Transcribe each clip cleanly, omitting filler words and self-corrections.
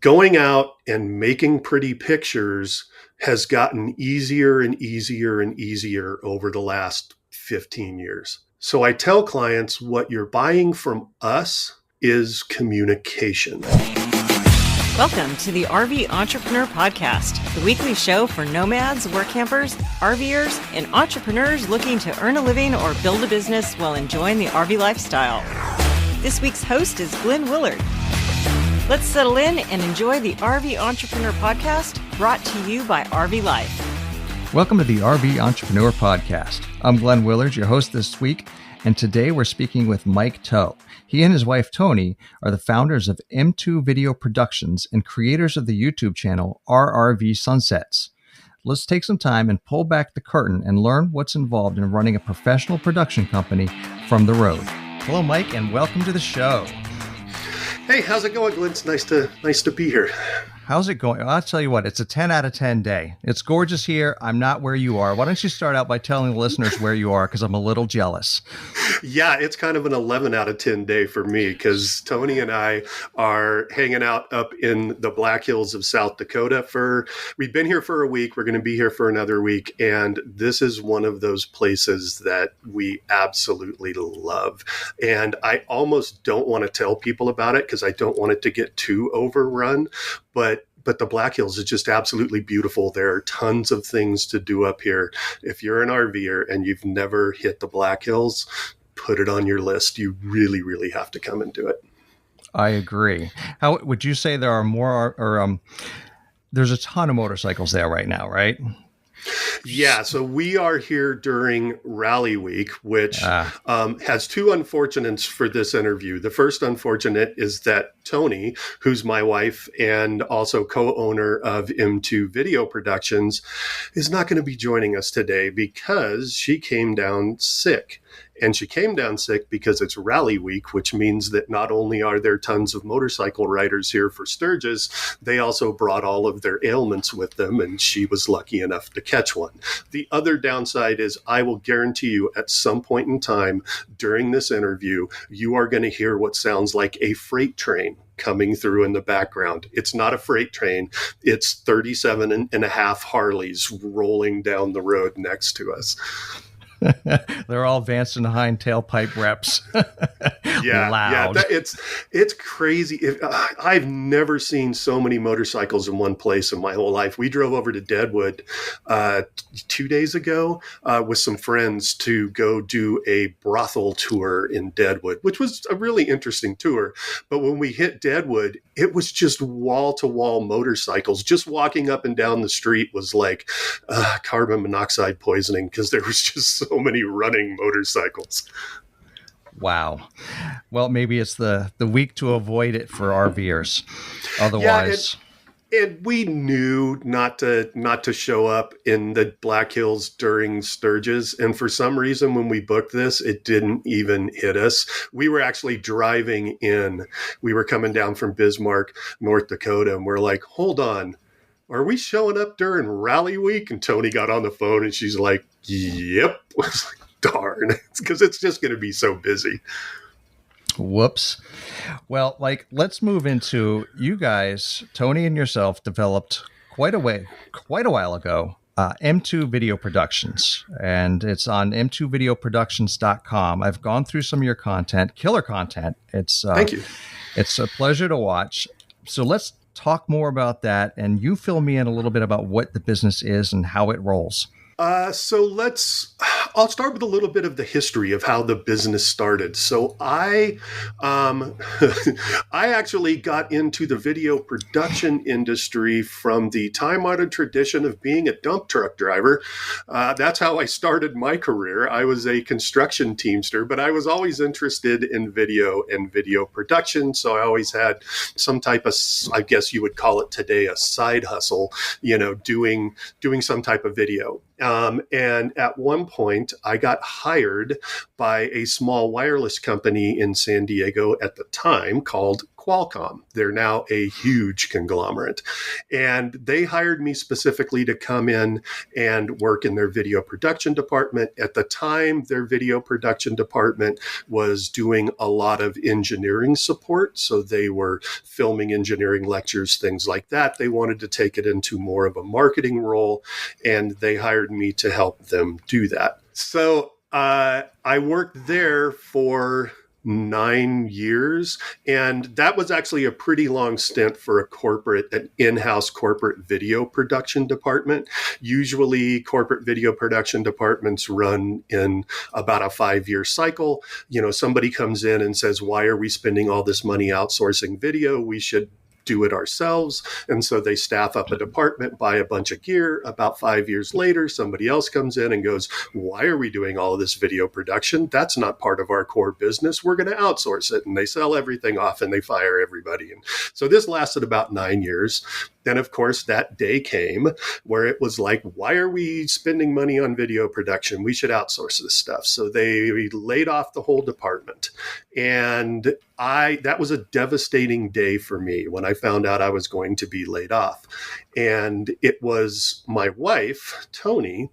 going out and making pretty pictures has gotten easier and easier and easier over the last 15 years. So I tell clients what you're buying from us is communication. Welcome to the RV Entrepreneur Podcast, the weekly show for nomads, work campers, RVers, and entrepreneurs looking to earn a living or build a business while enjoying the RV lifestyle. This week's host is Glynn Willard. Let's settle in and enjoy the RV Entrepreneur Podcast, brought to you by RV Life. Welcome to the RV Entrepreneur Podcast. I'm Glynn Willard, your host this week, and today we're speaking with Mike Towe. He and his wife, Toni, are the founders of M2 Video Productions and creators of the YouTube channel RRV Sunsets. Let's take some time and pull back the curtain and learn what's involved in running a professional production company from the road. Hello, Mike, and welcome to the show. Hey, how's it going, Glynn? It's nice to be here. How's it going? I'll tell you what, it's a 10 out of 10 day. It's gorgeous here. I'm not where you are. Why don't you start out by telling the listeners where you are, because I'm a little jealous. Yeah, it's kind of an 11 out of 10 day for me, because Toni and I are hanging out up in the Black Hills of South Dakota. We've been here for a week. We're going to be here for another week. And this is one of those places that we absolutely love. And I almost don't want to tell people about it because I don't want it to get too overrun. But the Black Hills is just absolutely beautiful. There are tons of things to do up here. If you're an RVer and you've never hit the Black Hills, put it on your list. You really, really have to come and do it. I agree. How would you say there are more, there's a ton of motorcycles there right now, right? Yeah, so we are here during Rally Week, which has two unfortunates for this interview. The first unfortunate is that Toni, who's my wife and also co-owner of M2 Video Productions, is not going to be joining us today because she came down sick. And she came down sick because it's Rally Week, which means that not only are there tons of motorcycle riders here for Sturgis, they also brought all of their ailments with them, and she was lucky enough to catch one. The other downside is I will guarantee you at some point in time during this interview, you are going to hear what sounds like a freight train coming through in the background. It's not a freight train. It's 37 and a half Harleys rolling down the road next to us. They're all Vance and Hine tailpipe reps. Loud. Yeah, it's crazy. I've never seen so many motorcycles in one place in my whole life. We drove over to Deadwood 2 days ago with some friends to go do a brothel tour in Deadwood, which was a really interesting tour. But when we hit Deadwood, it was just wall-to-wall motorcycles. Just walking up and down the street was like carbon monoxide poisoning because there was just so many running motorcycles. Wow. Well, maybe it's the week to avoid it for RVers. Otherwise... Yeah, and we knew not to show up in the Black Hills during Sturgis. And for some reason, when we booked this, it didn't even hit us. We were actually driving in. We were coming down from Bismarck, North Dakota, and we're like, hold on. Are we showing up during Rally Week? And Toni got on the phone and she's like, yep. I was like, darn, because it's just going to be so busy. Whoops. Well, let's move into you guys. Toni and yourself developed quite a while ago, M2 Video Productions, and it's on m2videoproductions.com. I've gone through some of your content, killer content. Thank you. It's a pleasure to watch. So let's talk more about that, and you fill me in a little bit about what the business is and how it rolls. I'll start with a little bit of the history of how the business started. So I actually got into the video production industry from the time-honored tradition of being a dump truck driver. That's how I started my career. I was a construction teamster, but I was always interested in video and video production. So I always had some type of, I guess you would call it today, a side hustle, doing some type of video. And at one point, I got hired by a small wireless company in San Diego at the time called Qualcomm. They're now a huge conglomerate. And they hired me specifically to come in and work in their video production department. At the time, their video production department was doing a lot of engineering support. So they were filming engineering lectures, things like that. They wanted to take it into more of a marketing role, and they hired me to help them do that. So I worked there for 9 years, and that was actually a pretty long stint for an in-house corporate video production department. Usually corporate video production departments run in about a 5-year cycle. Somebody comes in and says, why are we spending all this money outsourcing video? We should do it ourselves. And so they staff up a department, buy a bunch of gear. About 5 years later, somebody else comes in and goes, why are we doing all of this video production? That's not part of our core business. We're going to outsource it. And they sell everything off and they fire everybody. And so this lasted about 9 years. Then, of course, that day came where it was like, why are we spending money on video production? We should outsource this stuff. So they laid off the whole department. And that was a devastating day for me when I found out I was going to be laid off. And it was my wife, Toni,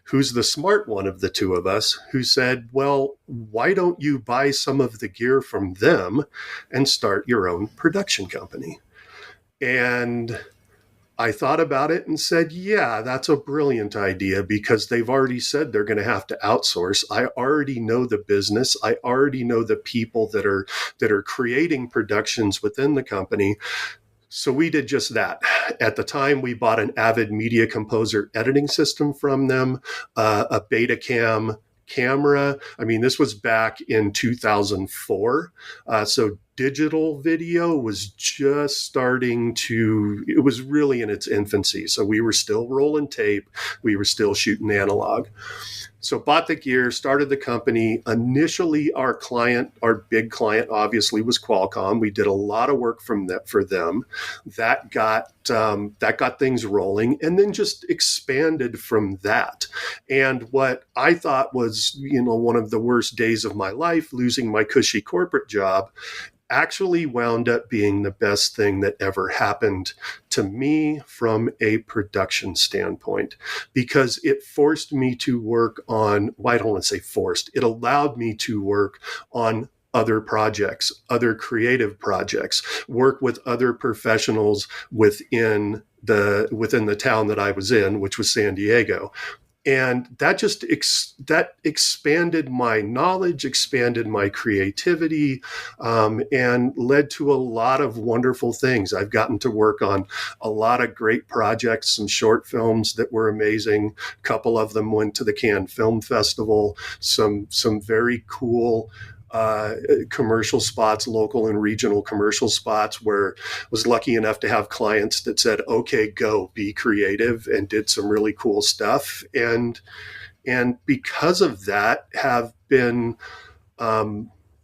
who's the smart one of the two of us, who said, well, why don't you buy some of the gear from them and start your own production company? And I thought about it and said, yeah, that's a brilliant idea, because they've already said they're going to have to outsource. I already know the business. I already know the people that are creating productions within the company. So we did just that. At the time, we bought an Avid Media Composer editing system from them, a Betacam camera. I mean, this was back in 2004. So digital video was just it was really in its infancy. So we were still rolling tape. We were still shooting analog. So bought the gear, started the company. Initially, our big client obviously was Qualcomm. We did a lot of work for them. That got things rolling, and then just expanded from that. And what I thought was, one of the worst days of my life, losing my cushy corporate job, actually wound up being the best thing that ever happened to me from a production standpoint, because it forced me to work on, well, I don't want to say forced, it allowed me to work on other projects, other creative projects, work with other professionals within the town that I was in, which was San Diego. And that just that expanded my knowledge, expanded my creativity, and led to a lot of wonderful things. I've gotten to work on a lot of great projects, some short films that were amazing. A couple of them went to the Cannes Film Festival, some very cool commercial spots, local and regional commercial spots, where I was lucky enough to have clients that said, okay, go be creative, and did some really cool stuff. And because of that, have been, I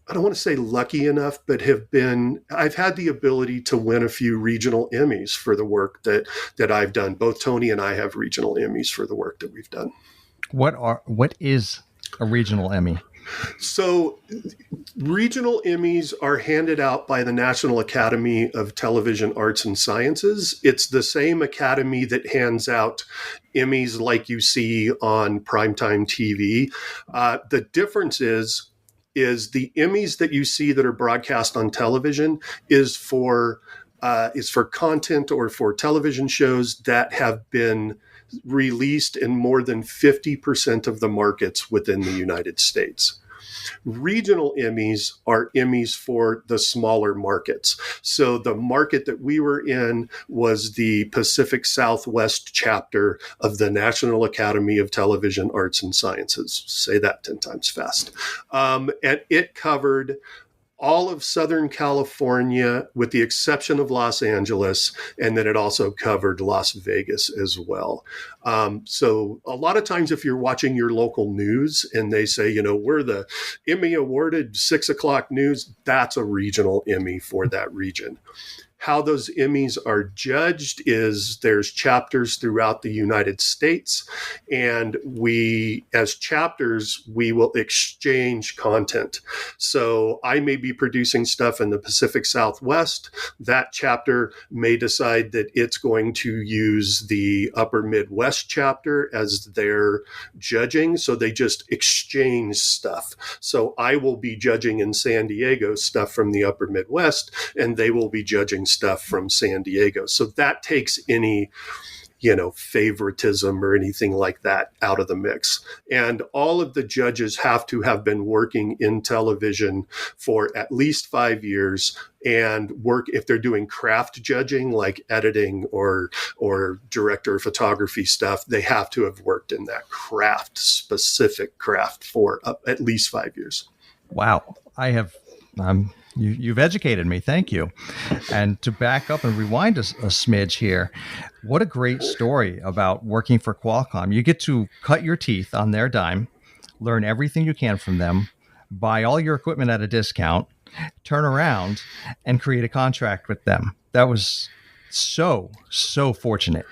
don't want to say lucky enough, but I've had the ability to win a few regional Emmys for the work that I've done. Both Toni and I have regional Emmys for the work that we've done. What is a regional Emmy? So regional Emmys are handed out by the National Academy of Television Arts and Sciences. It's the same academy that hands out Emmys like you see on primetime TV. The difference is the Emmys that you see that are broadcast on television is for content or for television shows that have been released in more than 50% of the markets within the United States. Regional Emmys are Emmys for the smaller markets. So the market that we were in was the Pacific Southwest chapter of the National Academy of Television Arts and Sciences. Say that 10 times fast. And it covered all of Southern California, with the exception of Los Angeles, and then it also covered Las Vegas as well. So a lot of times if you're watching your local news and they say, we're the Emmy awarded 6 o'clock news, that's a regional Emmy for that region. how those Emmys are judged is there's chapters throughout the United States, and we, as chapters, we will exchange content. So I may be producing stuff in the Pacific Southwest. That chapter may decide that it's going to use the Upper Midwest chapter as their judging. So they just exchange stuff. So I will be judging in San Diego stuff from the Upper Midwest, and they will be judging stuff from San Diego. So that takes any, favoritism or anything like that out of the mix. And all of the judges have to have been working in television for at least 5 years and work, if they're doing craft judging, like editing or director of photography stuff, they have to have worked in that specific craft for at least 5 years. Wow. I have, you've educated me. Thank you. And to back up and rewind a smidge here, what a great story about working for Qualcomm. You get to cut your teeth on their dime, learn everything you can from them, buy all your equipment at a discount, turn around and create a contract with them. That was so fortunate.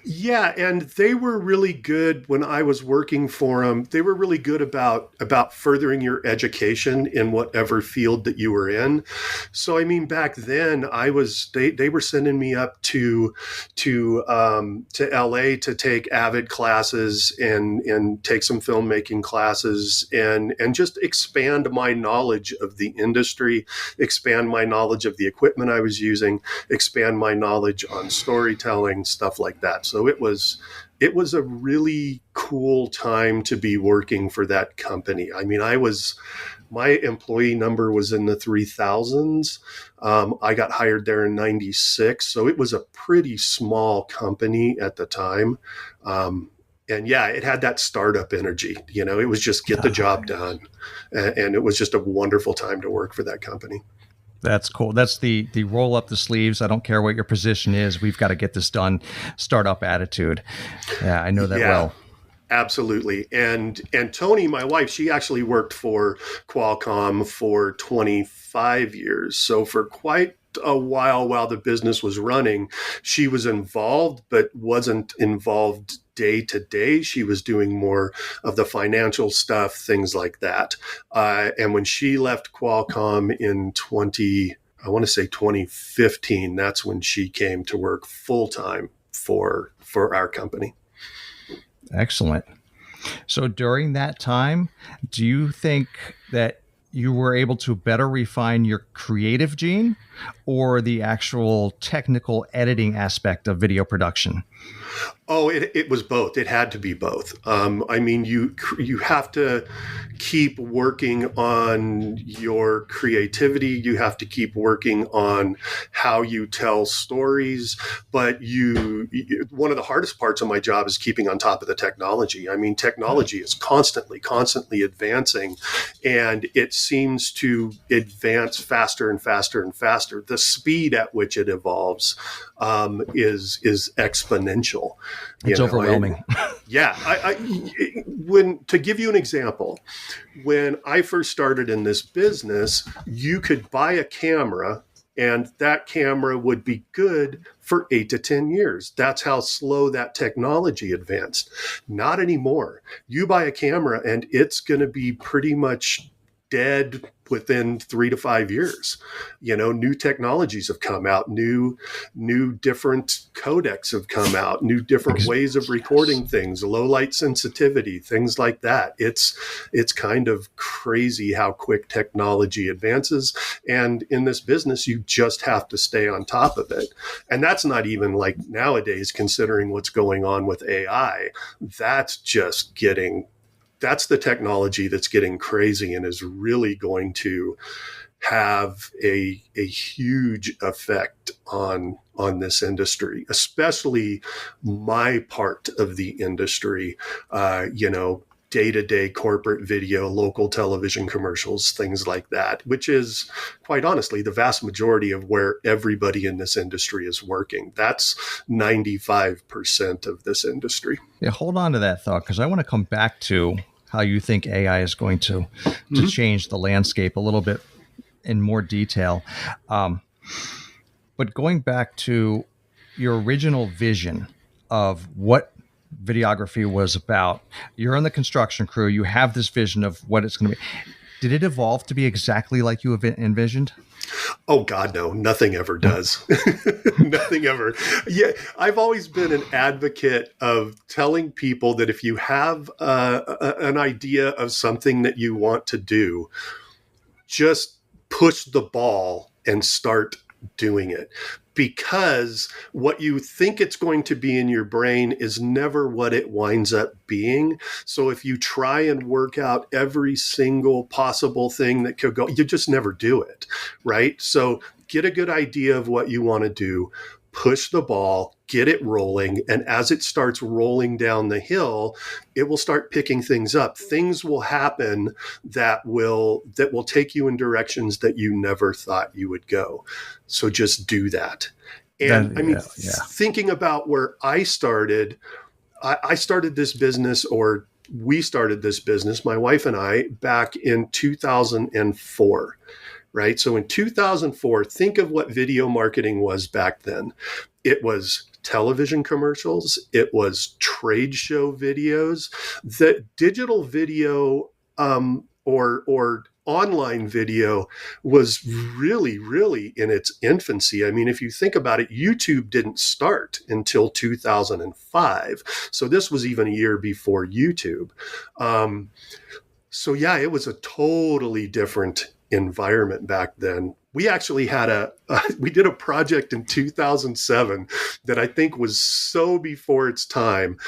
Yeah, and they were really good when I was working for them. They were really good about furthering your education in whatever field that you were in. So I mean, back then they were sending me up to LA to take Avid classes and take some filmmaking classes and just expand my knowledge of the industry, expand my knowledge of the equipment I was using, expand my knowledge on storytelling, stuff like that. So it was a really cool time to be working for that company. I mean, my employee number was in the 3,000s. I got hired there in 96. So it was a pretty small company at the time. And yeah, it had that startup energy. It was just get the job done. And it was just a wonderful time to work for that company. That's cool. That's the roll up the sleeves. I don't care what your position is. We've got to get this done. Startup attitude. Yeah, I know that well. Absolutely. And Toni, my wife, she actually worked for Qualcomm for 25 years. So for quite a while the business was running, she was involved, but wasn't involved day to day. She was doing more of the financial stuff, things like that. And when she left Qualcomm in 2015, that's when she came to work full time for our company. Excellent. So during that time, do you think that you were able to better refine your creative gene or the actual technical editing aspect of video production? Oh, it was both. It had to be both. I mean, you have to keep working on your creativity. You have to keep working on how you tell stories. But one of the hardest parts of my job is keeping on top of the technology. I mean, technology is constantly advancing, and it seems to advance faster and faster and faster. The speed at which it evolves is exponential. It's overwhelming. To give you an example, when I first started in this business, you could buy a camera and that camera would be good for 8 to 10 years. That's how slow that technology advanced. Not anymore. You buy a camera and it's going to be pretty much dead within 3 to 5 years. New technologies have come out, new different codecs have come out, new different ways of recording things, low light sensitivity, things like that. It's kind of crazy how quick technology advances. And in this business, you just have to stay on top of it. And that's not even like nowadays, considering what's going on with AI. That's the technology that's getting crazy and is really going to have a huge effect on this industry, especially my part of the industry, day-to-day corporate video, local television commercials, things like that, which is quite honestly the vast majority of where everybody in this industry is working. That's 95% of this industry. Yeah, hold on to that thought, because I want to come back to how you think AI is going to change the landscape a little bit in more detail. But going back to your original vision of what videography was about, you're on the construction crew, you have this vision of what it's going to be. Did it evolve to be exactly like you have envisioned? Oh God, no, nothing ever does. Nothing ever. Yeah. I've always been an advocate of telling people that if you have an idea of something that you want to do, just push the ball and start doing it, because what you think it's going to be in your brain is never what it winds up being. So if you try and work out every single possible thing that could go, you just never do it, right? So get a good idea of what you want to do, push the ball, get it rolling, and as it starts rolling down the hill, it will start picking things up. Things will happen that will take you in directions that you never thought you would go. So just do that. And thinking about where I started this business, or we started this business, my wife and I, back in 2004. Right. So in 2004, think of what video marketing was back then. It was television commercials. It was trade show videos. That digital video or online video was really, really in its infancy. I mean, if you think about it, YouTube didn't start until 2005. So this was even a year before YouTube. So yeah, it was a totally different environment back then. We actually had we did a project in 2007 that I think was so before its time.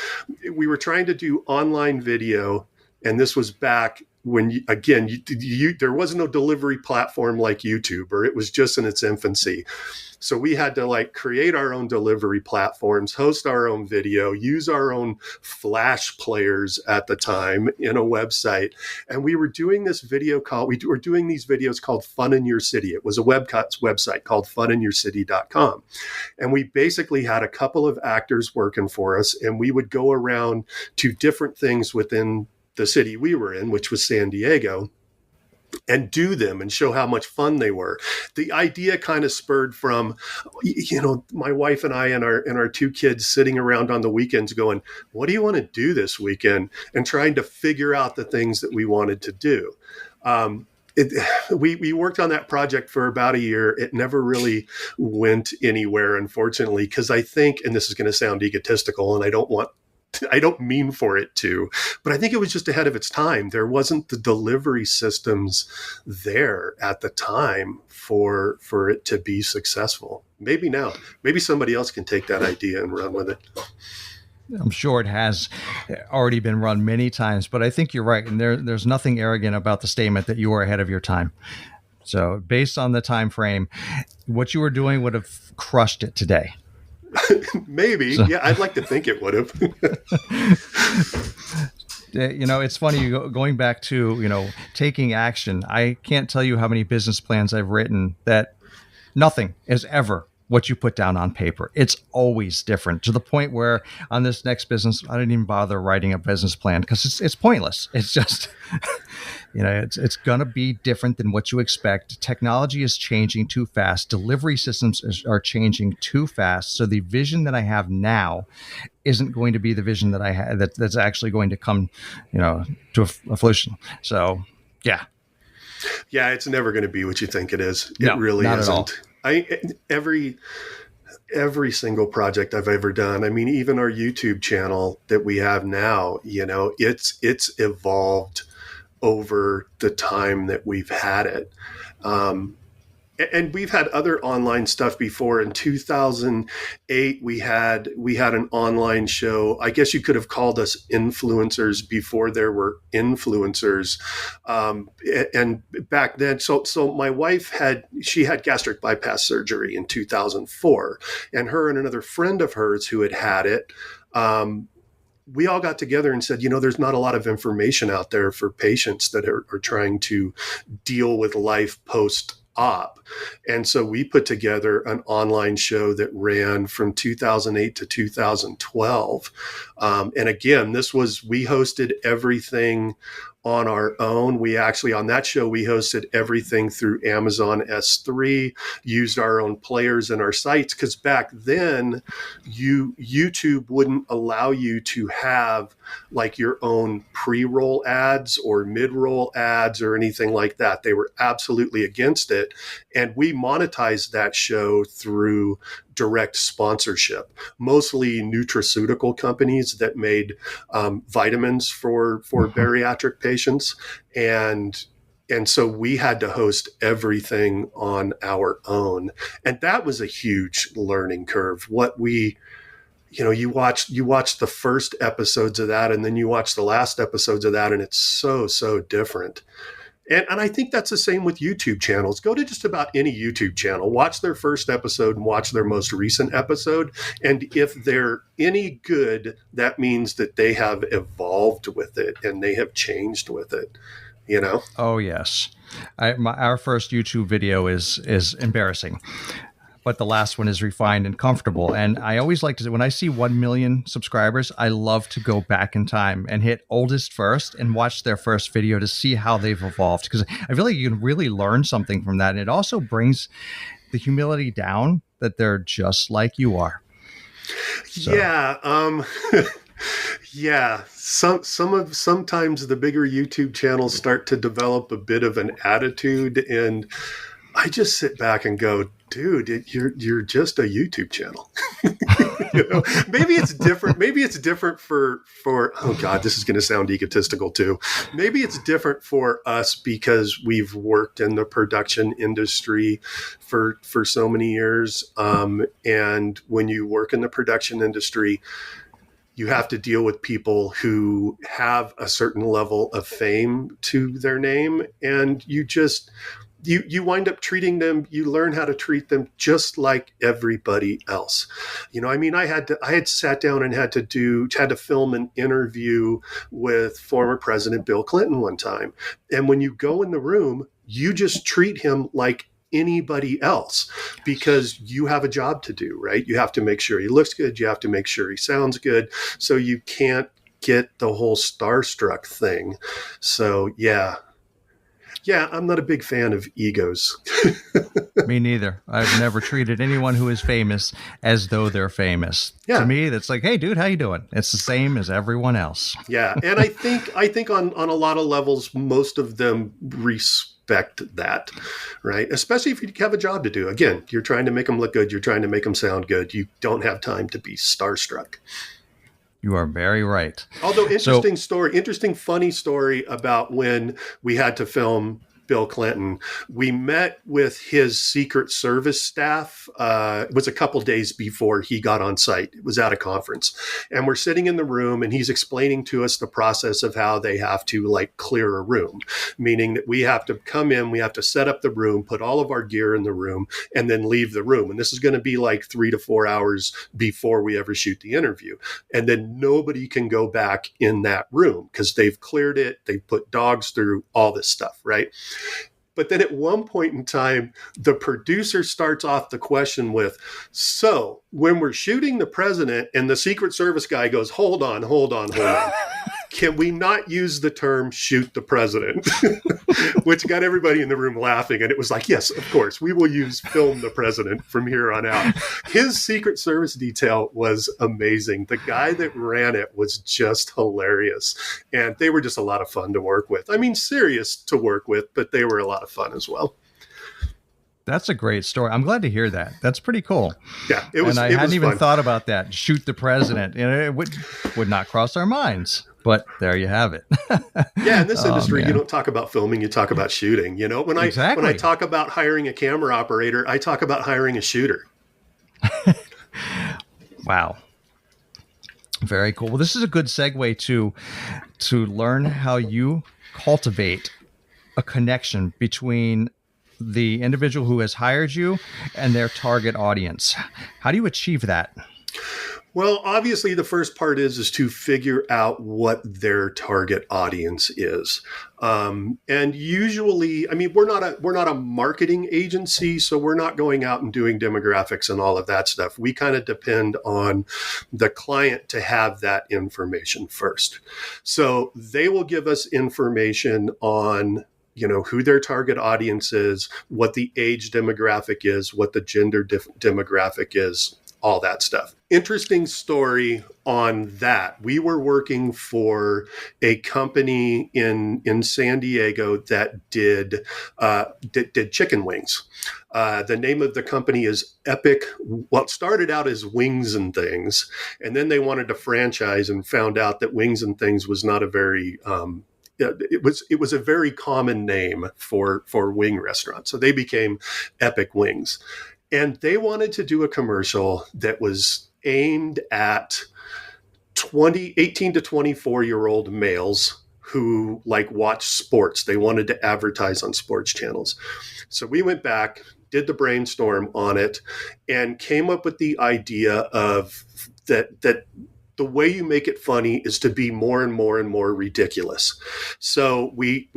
We were trying to do online video, and this was back when, there was no delivery platform like YouTube, or it was just in its infancy. So we had to create our own delivery platforms, host our own video, use our own flash players at the time in a website. And we were doing this video we were doing these videos called Fun in Your City. It was a website called funinyourcity.com. And we basically had a couple of actors working for us, and we would go around to different things within the city we were in, which was San Diego, and do them and show how much fun they were. The idea kind of spurred from, my wife and I and our two kids sitting around on the weekends going, what do you want to do this weekend? And trying to figure out the things that we wanted to do. We worked on that project for about a year. It never really went anywhere, unfortunately, because I think, and this is going to sound egotistical, and I don't mean for it to, but I think it was just ahead of its time. There wasn't the delivery systems there at the time for it to be successful. Maybe now, maybe somebody else can take that idea and run with it. I'm sure it has already been run many times, but I think you're right. And there's nothing arrogant about the statement that you were ahead of your time. So based on the time frame, what you were doing would have crushed it today. Maybe. So. Yeah, I'd like to think it would have. It's funny going back to, taking action. I can't tell you how many business plans I've written that nothing is ever what you put down on paper. It's always different, to the point where on this next business, I didn't even bother writing a business plan because it's pointless. It's just, it's going to be different than what you expect. Technology is changing too fast. Delivery systems are changing too fast. So the vision that I have now isn't going to be the vision that I had that's actually going to come, to a fruition. So, yeah. Yeah, it's never going to be what you think it is. It really isn't. Every single project I've ever done, I mean, even our YouTube channel that we have now, it's evolved over the time that we've had it. And we've had other online stuff before. In 2008, we had an online show. I guess you could have called us influencers before there were influencers. And back then, so my wife had gastric bypass surgery in 2004, and her and another friend of hers who had it, we all got together and said, there's not a lot of information out there for patients that are trying to deal with life post-op. And so we put together an online show that ran from 2008 to 2012. And again, we hosted everything on our own. We actually, on that show, we hosted everything through Amazon S3, used our own players and our sites, because back then YouTube wouldn't allow you to have like your own pre-roll ads or mid-roll ads or anything like that. They were absolutely against it. And we monetized that show through direct sponsorship, mostly nutraceutical companies that made vitamins for bariatric patients. And so we had to host everything on our own. And that was a huge learning curve. You watch the first episodes of that, and then you watch the last episodes of that, and it's so different. And I think that's the same with YouTube channels. Go to just about any YouTube channel, watch their first episode and watch their most recent episode. And if they're any good, that means that they have evolved with it and they have changed with it, you know? Oh, yes. Our first YouTube video is embarrassing, but the last one is refined and comfortable. And I always like to say, when I see 1 million subscribers, I love to go back in time and hit oldest first and watch their first video to see how they've evolved. Because I feel like you can really learn something from that. And it also brings the humility down that they're just like you are. So. Yeah. Yeah. Sometimes the bigger YouTube channels start to develop a bit of an attitude, and I just sit back and go, dude, you're just a YouTube channel. You know, maybe it's different. Maybe it's different for, oh God, this is going to sound egotistical too. Maybe it's different for us because we've worked in the production industry for so many years. And when you work in the production industry, you have to deal with people who have a certain level of fame to their name, and you wind up treating them, you learn how to treat them just like everybody else. You know, I mean, I had sat down and had to film an interview with former President Bill Clinton one time. And when you go in the room, you just treat him like anybody else because you have a job to do, right? You have to make sure he looks good. You have to make sure he sounds good. So you can't get the whole starstruck thing. So yeah, I'm not a big fan of egos. Me neither. I've never treated anyone who is famous as though they're famous. Yeah. To me, that's like, hey, dude, how you doing? It's the same as everyone else. Yeah, and I think on a lot of levels, most of them respect that, right? Especially if you have a job to do. Again, you're trying to make them look good. You're trying to make them sound good. You don't have time to be starstruck. You are very right. Although interesting, funny story about when we had to film Bill Clinton. We met with his Secret Service staff. It was a couple days before he got on site. It was at a conference. And we're sitting in the room and he's explaining to us the process of how they have to like clear a room, meaning that we have to come in, we have to set up the room, put all of our gear in the room, and then leave the room. And this is going to be like 3 to 4 hours before we ever shoot the interview. And then nobody can go back in that room because they've cleared it. They've put dogs through all this stuff, right? But then at one point in time, the producer starts off the question with, so when we're shooting the president, and the Secret Service guy goes, hold on. Can we not use the term shoot the president? Which got everybody in the room laughing. And it was like, yes, of course, we will use film the president from here on out. His Secret Service detail was amazing. The guy that ran it was just hilarious. And they were just a lot of fun to work with. I mean, serious to work with, but they were a lot of fun as well. That's a great story. I'm glad to hear that. That's pretty cool. Yeah, it was. And I hadn't even thought about that. Shoot the president. You know, it would not cross our minds. But there you have it. Yeah, in this industry, you don't talk about filming, you talk about shooting. You know, when I talk about hiring a camera operator, I talk about hiring a shooter. Wow. Very cool. Well, this is a good segue to learn how you cultivate a connection between the individual who has hired you and their target audience. How do you achieve that? Well, obviously, the first part is to figure out what their target audience is, and usually, I mean, we're not a marketing agency, so we're not going out and doing demographics and all of that stuff. We kind of depend on the client to have that information first. So they will give us information on who their target audience is, what the age demographic is, what the gender demographic is, all that stuff. Interesting story on that. We were working for a company in San Diego that did chicken wings. The name of the company is Epic. Well, it started out as Wings and Things, and then they wanted to franchise and found out that Wings and Things was not a very it was a very common name for wing restaurants. So they became Epic Wings. And they wanted to do a commercial that was aimed at 18 to 24-year-old males who watch sports. They wanted to advertise on sports channels. So we went back, did the brainstorm on it, and came up with the idea of that the way you make it funny is to be more and more and more ridiculous. So we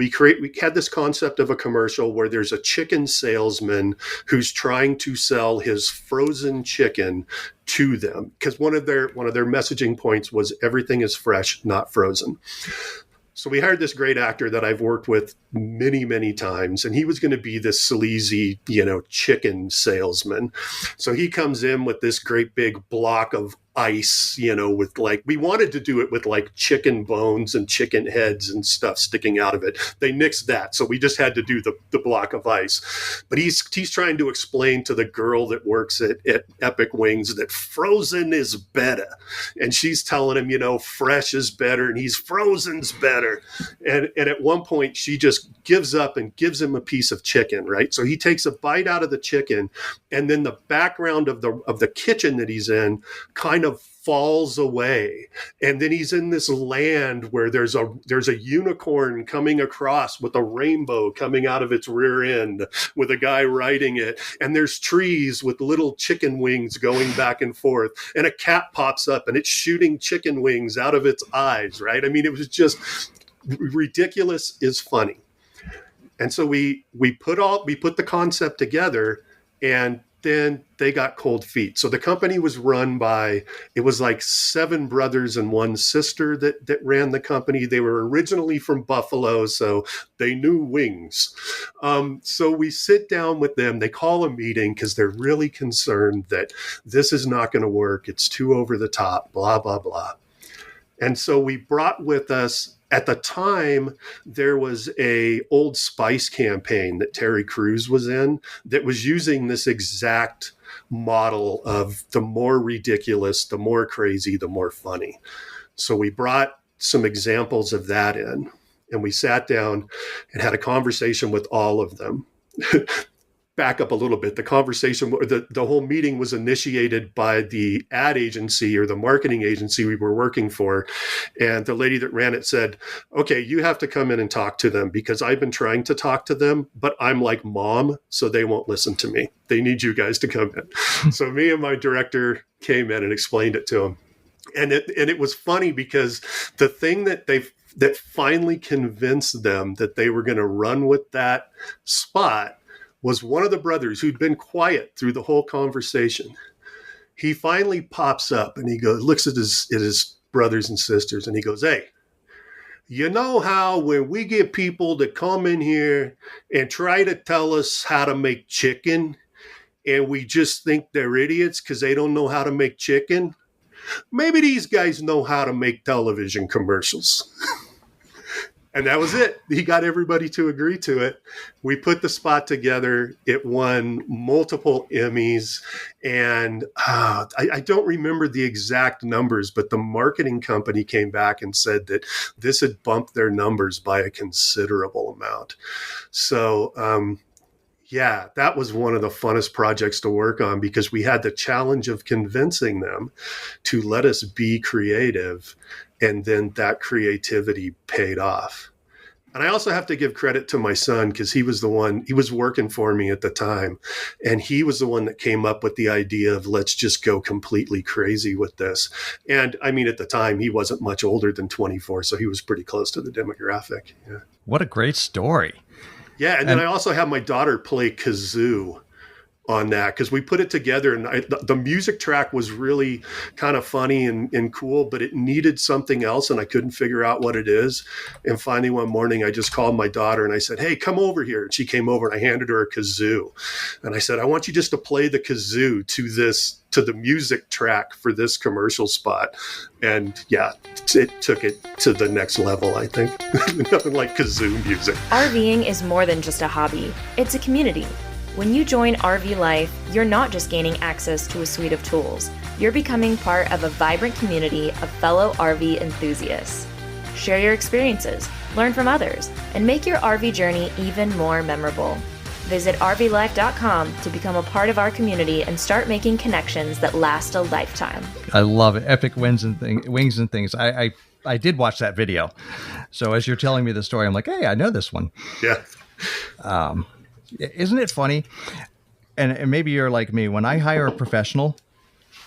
had this concept of a commercial where there's a chicken salesman who's trying to sell his frozen chicken to them, because one of their messaging points was everything is fresh, not frozen. So we hired this great actor that I've worked with many, many times, and he was going to be this sleazy, chicken salesman. So he comes in with this great big block of ice, with we wanted to do it with chicken bones and chicken heads and stuff sticking out of it. They nixed that. So we just had to do the block of ice. But he's trying to explain to the girl that works at Epic Wings that frozen is better. And she's telling him, fresh is better and he's frozen's better. And at one point she just gives up and gives him a piece of chicken, right? So he takes a bite out of the chicken, and then the background of the kitchen that he's in kind of falls away, and then he's in this land where there's a unicorn coming across with a rainbow coming out of its rear end with a guy riding it, and there's trees with little chicken wings going back and forth, and a cat pops up and it's shooting chicken wings out of its eyes, right? I mean, it was just ridiculous is funny. And so we put the concept together, and then they got cold feet. So the company was run by, it was 7 brothers and 1 sister that ran the company. They were originally from Buffalo, so they knew wings. So we sit down with them. They call a meeting because they're really concerned that this is not going to work. It's too over the top, blah, blah, blah. And so we brought with us, at the time, there was a Old Spice campaign that Terry Crews was in that was using this exact model of the more ridiculous, the more crazy, the more funny. So we brought some examples of that in, and we sat down and had a conversation with all of them. Back up a little bit. The conversation, the whole meeting was initiated by the ad agency or the marketing agency we were working for. And the lady that ran it said, okay, you have to come in and talk to them because I've been trying to talk to them, but I'm like mom, so they won't listen to me. They need you guys to come in. So me and my director came in and explained it to them. And it was funny because the thing that finally convinced them that they were going to run with that spot was one of the brothers who'd been quiet through the whole conversation. He finally pops up and he looks at his brothers and sisters, and he goes, hey, you know how when we get people to come in here and try to tell us how to make chicken, and we just think they're idiots because they don't know how to make chicken? Maybe these guys know how to make television commercials. And that was it. He got everybody to agree to it. We put the spot together. It won multiple Emmys. And I don't remember the exact numbers, but the marketing company came back and said that this had bumped their numbers by a considerable amount. So, yeah, that was one of the funnest projects to work on because we had the challenge of convincing them to let us be creative. And then that creativity paid off. And I also have to give credit to my son because he was working for me at the time. And he was the one that came up with the idea of let's just go completely crazy with this. And I mean, at the time, he wasn't much older than 24, so he was pretty close to the demographic. Yeah. What a great story. Yeah. And then I also have my daughter play kazoo on that because we put it together, and the music track was really kind of funny and cool, but it needed something else and I couldn't figure out what it is. And finally one morning I just called my daughter and I said, hey, come over here. And she came over and I handed her a kazoo. And I said, I want you just to play the kazoo to the music track for this commercial spot. And yeah, it took it to the next level, I think. Nothing like kazoo music. RVing is more than just a hobby. It's a community. When you join RV Life, you're not just gaining access to a suite of tools. You're becoming part of a vibrant community of fellow RV enthusiasts. Share your experiences, learn from others, and make your RV journey even more memorable. Visit RVLife.com to become a part of our community and start making connections that last a lifetime. I love it. Epic wings and things. I did watch that video. So as you're telling me the story, I'm like, hey, I know this one. Yeah. Isn't it funny? And maybe you're like me. When I hire a professional,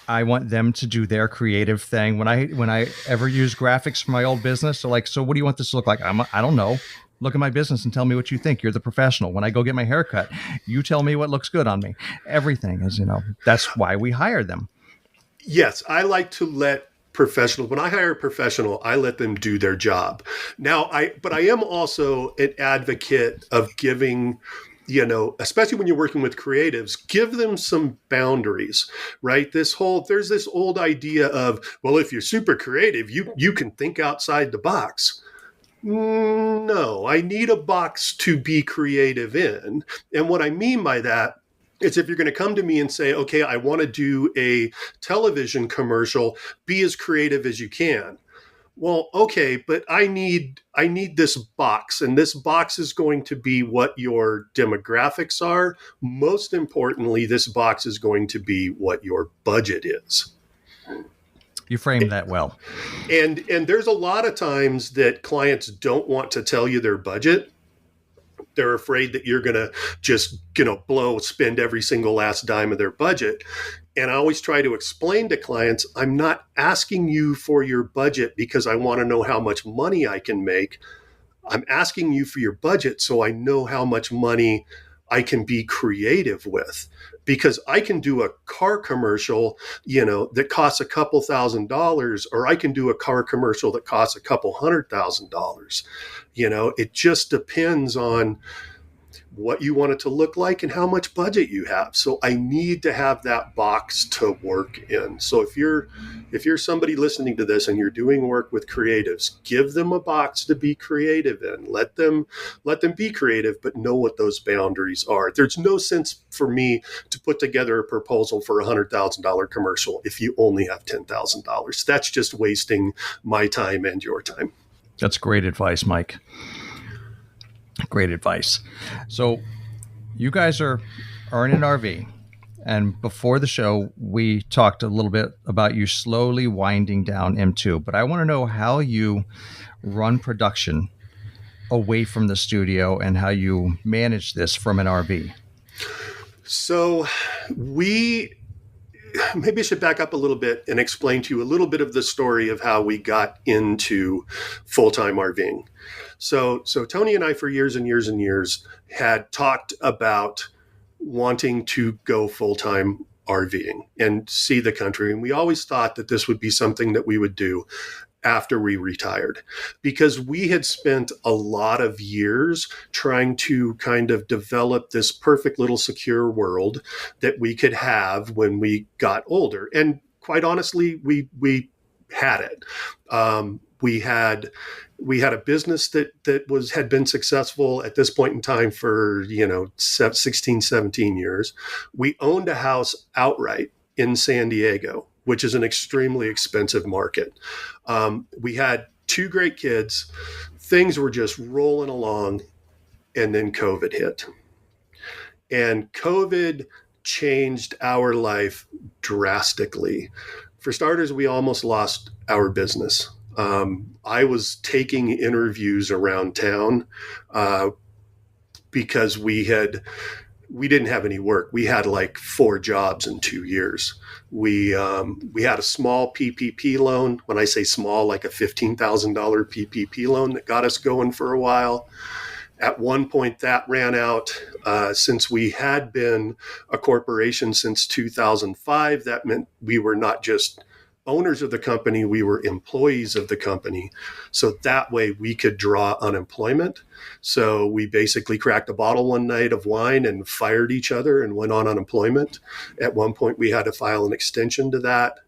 I want them to do their creative thing. When I ever use graphics for my old business, so what do you want this to look like? I don't know. Look at my business and tell me what you think. You're the professional. When I go get my hair cut, you tell me what looks good on me. Everything is, that's why we hire them. Yes, I like to let professionals, when I hire a professional, I let them do their job. Now, but I am also an advocate of giving, especially when you're working with creatives, give them some boundaries, right? There's this old idea of, well, if you're super creative, you can think outside the box. No, I need a box to be creative in. And what I mean by that is if you're going to come to me and say, okay, I want to do a television commercial, be as creative as you can. Well, okay, but I need this box, and this box is going to be what your demographics are. Most importantly, this box is going to be what your budget is. You framed that well. And there's a lot of times that clients don't want to tell you their budget. They're afraid that you're going to just, spend every single last dime of their budget. And I always try to explain to clients, I'm not asking you for your budget because I want to know how much money I can make. I'm asking you for your budget so I know how much money I can be creative with. Because I can do a car commercial, that costs a couple $1,000s, or I can do a car commercial that costs a couple $100,000. It just depends on what you want it to look like and how much budget you have. So I need to have that box to work in. So if you're somebody listening to this and you're doing work with creatives, give them a box to be creative in. Let them be creative, but know what those boundaries are. There's no sense for me to put together a proposal for a $100,000 commercial if you only have $10,000. That's just wasting my time and your time. That's great advice, Mike. Great advice. So you guys are in an RV, and before the show, we talked a little bit about you slowly winding down M2, but I want to know how you run production away from the studio and how you manage this from an RV. So maybe I should back up a little bit and explain to you a little bit of the story of how we got into full-time RVing. So Toni and I, for years and years and years, had talked about wanting to go full-time RVing and see the country. And we always thought that this would be something that we would do after we retired, because we had spent a lot of years trying to kind of develop this perfect little secure world that we could have when we got older. And quite honestly, we had it. We had a business that had been successful at this point in time for 16, 17 years. We owned a house outright in San Diego, which is an extremely expensive market. We had 2 great kids. Things were just rolling along, and then COVID hit. And COVID changed our life drastically. For starters, we almost lost our business. I was taking interviews around town because we didn't have any work. We had like 4 jobs in 2 years. We had a small PPP loan. When I say small, like a $15,000 PPP loan that got us going for a while. At one point that ran out. Since we had been a corporation since 2005, that meant we were not just owners of the company, we were employees of the company. So that way we could draw unemployment. So we basically cracked a bottle one night of wine and fired each other and went on unemployment. At one point we had to file an extension to that.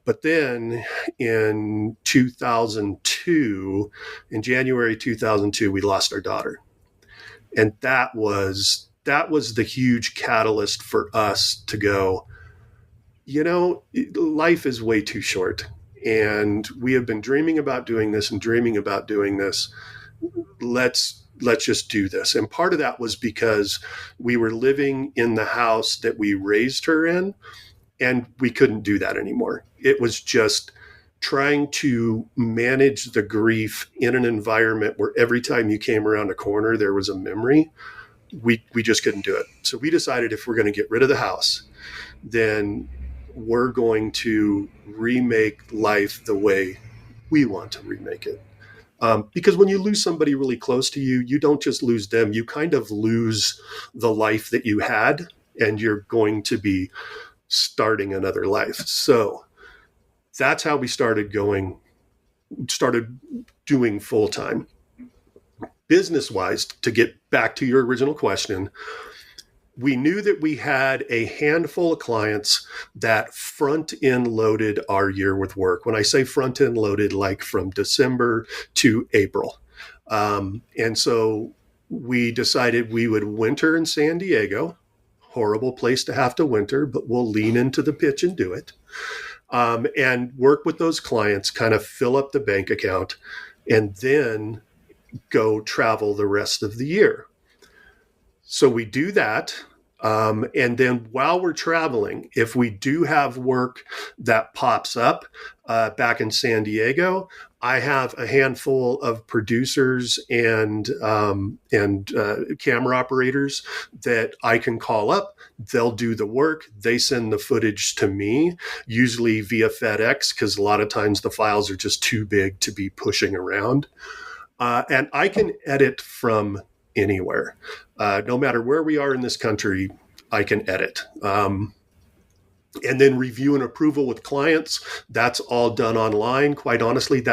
But then in 2002, in January 2002, we lost our daughter. And that was the huge catalyst for us to go, life is way too short. And we have been dreaming about doing this and dreaming about doing this. Let's just do this. And part of that was because we were living in the house that we raised her in, and we couldn't do that anymore. It was just trying to manage the grief in an environment where every time you came around a corner, there was a memory. We just couldn't do it. So we decided if we're going to get rid of the house, then we're going to remake life the way we want to remake it. Because when you lose somebody really close to you, you don't just lose them. You kind of lose the life that you had, and you're going to be starting another life. So that's how we started doing full time. Business-wise, to get back to your original question, we knew that we had a handful of clients that front-end loaded our year with work. When I say front-end loaded, like from December to April. And so we decided we would winter in San Diego. Horrible place to have to winter, but we'll lean into the pitch and do it. And work with those clients, kind of fill up the bank account, and then go travel the rest of the year. So we do that. And then while we're traveling, if we do have work that pops up back in San Diego, I have a handful of producers and camera operators that I can call up. They'll do the work. They send the footage to me, usually via FedEx, because a lot of times the files are just too big to be pushing around. And I can edit from anywhere. No matter where we are in this country, I can edit. And then review and approval with clients, that's all done online. Quite honestly,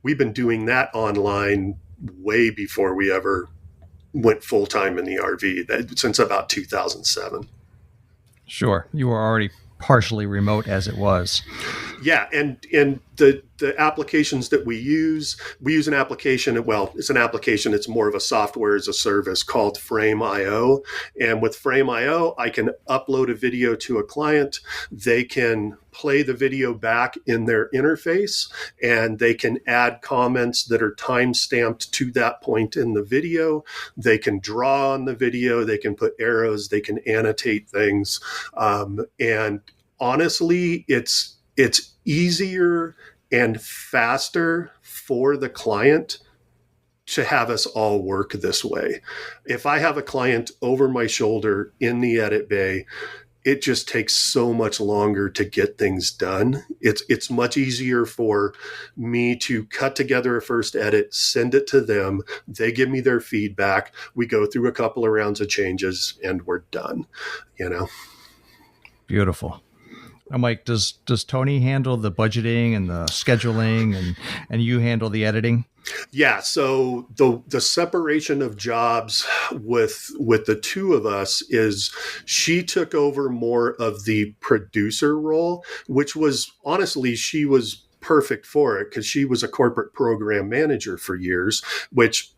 we've been doing that online way before we ever went full-time in the RV, since about 2007. Sure. You were already partially remote as it was. Yeah, and the applications that we use an application, well, it's an application, it's more of a software as a service called Frame.io. And with Frame.io, I can upload a video to a client. They can play the video back in their interface, and they can add comments that are time-stamped to that point in the video. They can draw on the video, they can put arrows, they can annotate things. And honestly, it's easier and faster for the client to have us all work this way. If I have a client over my shoulder in the edit bay, it just takes so much longer to get things done. It's much easier for me to cut together a first edit, send it to them. They give me their feedback. We go through a couple of rounds of changes, and we're done. Beautiful. I'm like, does Toni handle the budgeting and the scheduling, and you handle the editing? Yeah. So the separation of jobs with the two of us is she took over more of the producer role, which was honestly, she was perfect for it because she was a corporate program manager for years, which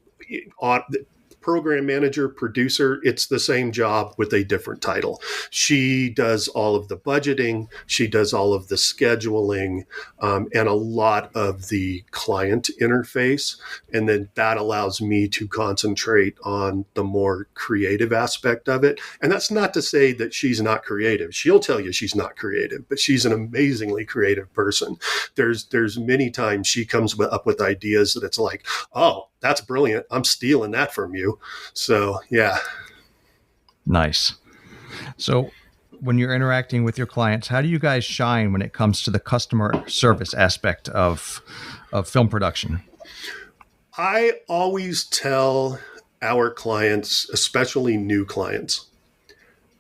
program manager, producer, it's the same job with a different title. She does all of the budgeting, she does all of the scheduling, and a lot of the client interface. And then that allows me to concentrate on the more creative aspect of it. And that's not to say that she's not creative. She'll tell you she's not creative, but she's an amazingly creative person. There's many times she comes up with ideas that it's like, oh, that's brilliant. I'm stealing that from you. So, yeah. Nice. So when you're interacting with your clients, how do you guys shine when it comes to the customer service aspect of film production? I always tell our clients, especially new clients,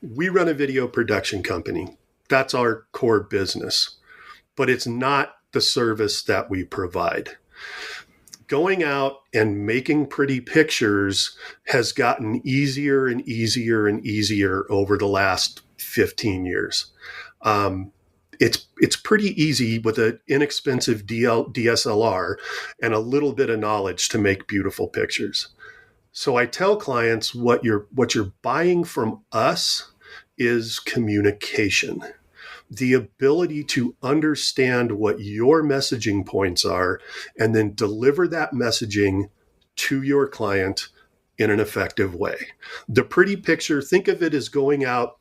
we run a video production company. That's our core business, but it's not the service that we provide. Going out and making pretty pictures has gotten easier and easier and easier over the last 15 years. It's pretty easy with an inexpensive DSLR and a little bit of knowledge to make beautiful pictures. So I tell clients what you're buying from us is communication. The ability to understand what your messaging points are and then deliver that messaging to your client in an effective way. The pretty picture, think of it as going out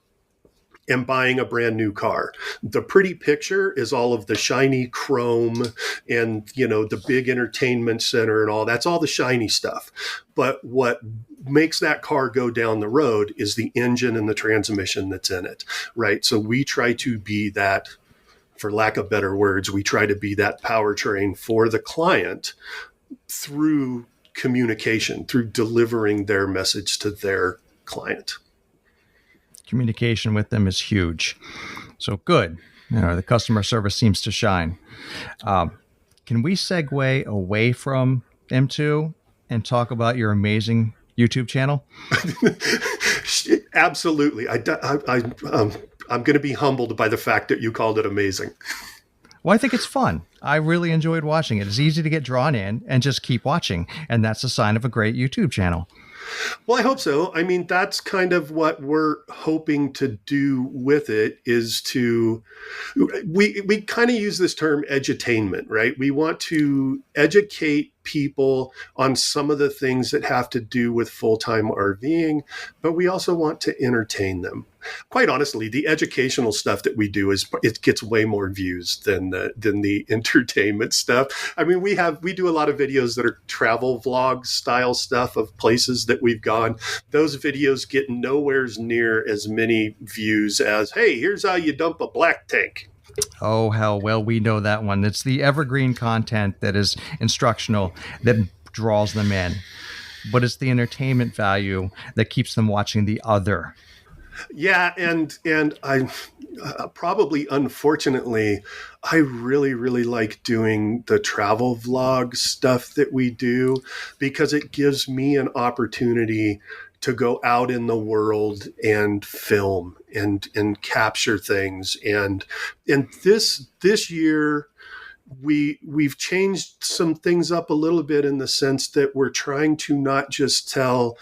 and buying a brand new car. The pretty picture is all of the shiny chrome and, the big entertainment center and all. That's all the shiny stuff. But what makes that car go down the road is the engine and the transmission that's in it, right? So we try to be that, for lack of better words, we try to be that powertrain for the client through communication, through delivering their message to their client. Communication with them is huge. So good. The customer service seems to shine. Can we segue away from M2 and talk about your amazing YouTube channel? Absolutely. I'm going to be humbled by the fact that you called it amazing. Well, I think it's fun. I really enjoyed watching it. It's easy to get drawn in and just keep watching. And that's a sign of a great YouTube channel. Well, I hope so. I mean, that's kind of what we're hoping to do with it is we kind of use this term edutainment, right? We want to educate people on some of the things that have to do with full-time RVing, but we also want to entertain them. Quite honestly, the educational stuff that we do it gets way more views than the entertainment stuff. I mean, we do a lot of videos that are travel vlog style stuff of places that we've gone. Those videos get nowhere near as many views as, hey, here's how you dump a black tank. Oh, how well we know that one. It's the evergreen content that is instructional that draws them in. But it's the entertainment value that keeps them watching the other. Yeah, and I probably, unfortunately, I really, really like doing the travel vlog stuff that we do because it gives me an opportunity to go out in the world and film and capture things. And this year we've changed some things up a little bit in the sense that we're trying to not just tell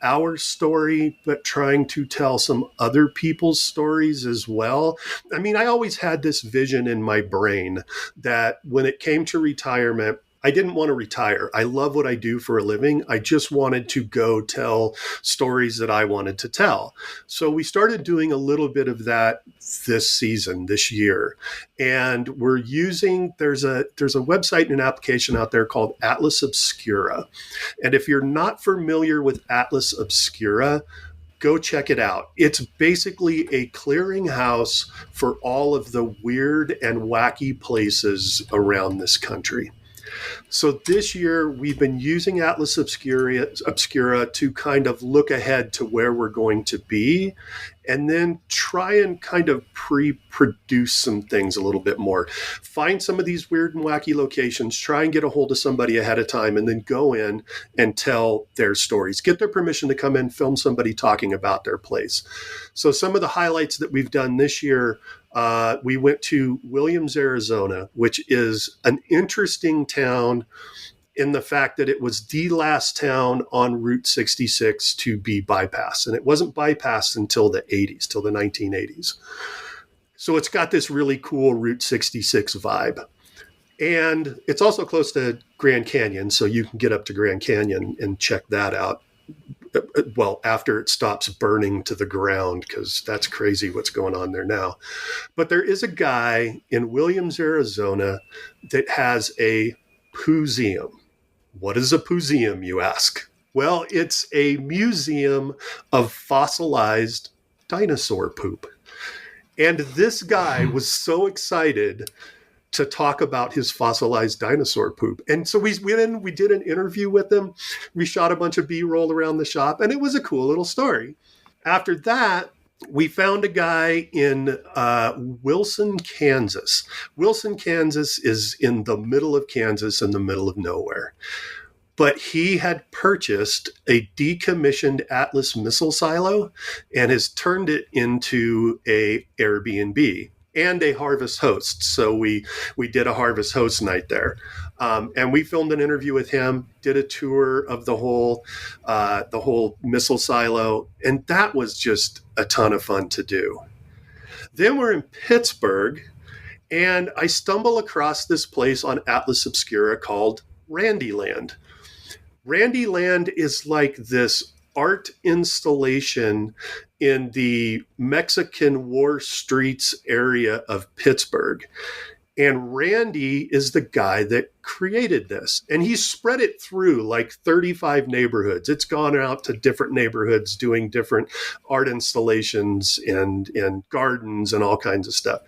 our story, but trying to tell some other people's stories as well. I mean, I always had this vision in my brain that when it came to retirement, I didn't want to retire. I love what I do for a living. I just wanted to go tell stories that I wanted to tell. So we started doing a little bit of that this year. And we're using, there's a website and an application out there called Atlas Obscura. And if you're not familiar with Atlas Obscura, go check it out. It's basically a clearinghouse for all of the weird and wacky places around this country. So this year, we've been using Atlas Obscura to kind of look ahead to where we're going to be and then try and kind of pre-produce some things a little bit more. Find some of these weird and wacky locations, try and get a hold of somebody ahead of time, and then go in and tell their stories. Get their permission to come in, film somebody talking about their place. So some of the highlights that we've done this year, we went to Williams, Arizona, which is an interesting town in the fact that it was the last town on Route 66 to be bypassed. And it wasn't bypassed until the 80s, till the 1980s. So it's got this really cool Route 66 vibe. And it's also close to Grand Canyon, so you can get up to Grand Canyon and check that out. Well, after it stops burning to the ground, because that's crazy what's going on there now. But there is a guy in Williams, Arizona, that has a pooseum. What is a pooseum, you ask? Well, it's a museum of fossilized dinosaur poop. And this guy was so excited to talk about his fossilized dinosaur poop. And so we went in, we did an interview with him. We shot a bunch of B-roll around the shop, and it was a cool little story. After that, we found a guy in Wilson, Kansas. Wilson, Kansas is in the middle of Kansas, in the middle of nowhere. But he had purchased a decommissioned Atlas missile silo and has turned it into a Airbnb and a harvest host. So we did a harvest host night there. And we filmed an interview with him, did a tour of the whole missile silo. And that was just a ton of fun to do. Then we're in Pittsburgh, and I stumble across this place on Atlas Obscura called Randyland. Randyland is like this art installation in the Mexican War Streets area of Pittsburgh. And Randy is the guy that created this. And he spread it through like 35 neighborhoods. It's gone out to different neighborhoods doing different art installations and gardens and all kinds of stuff.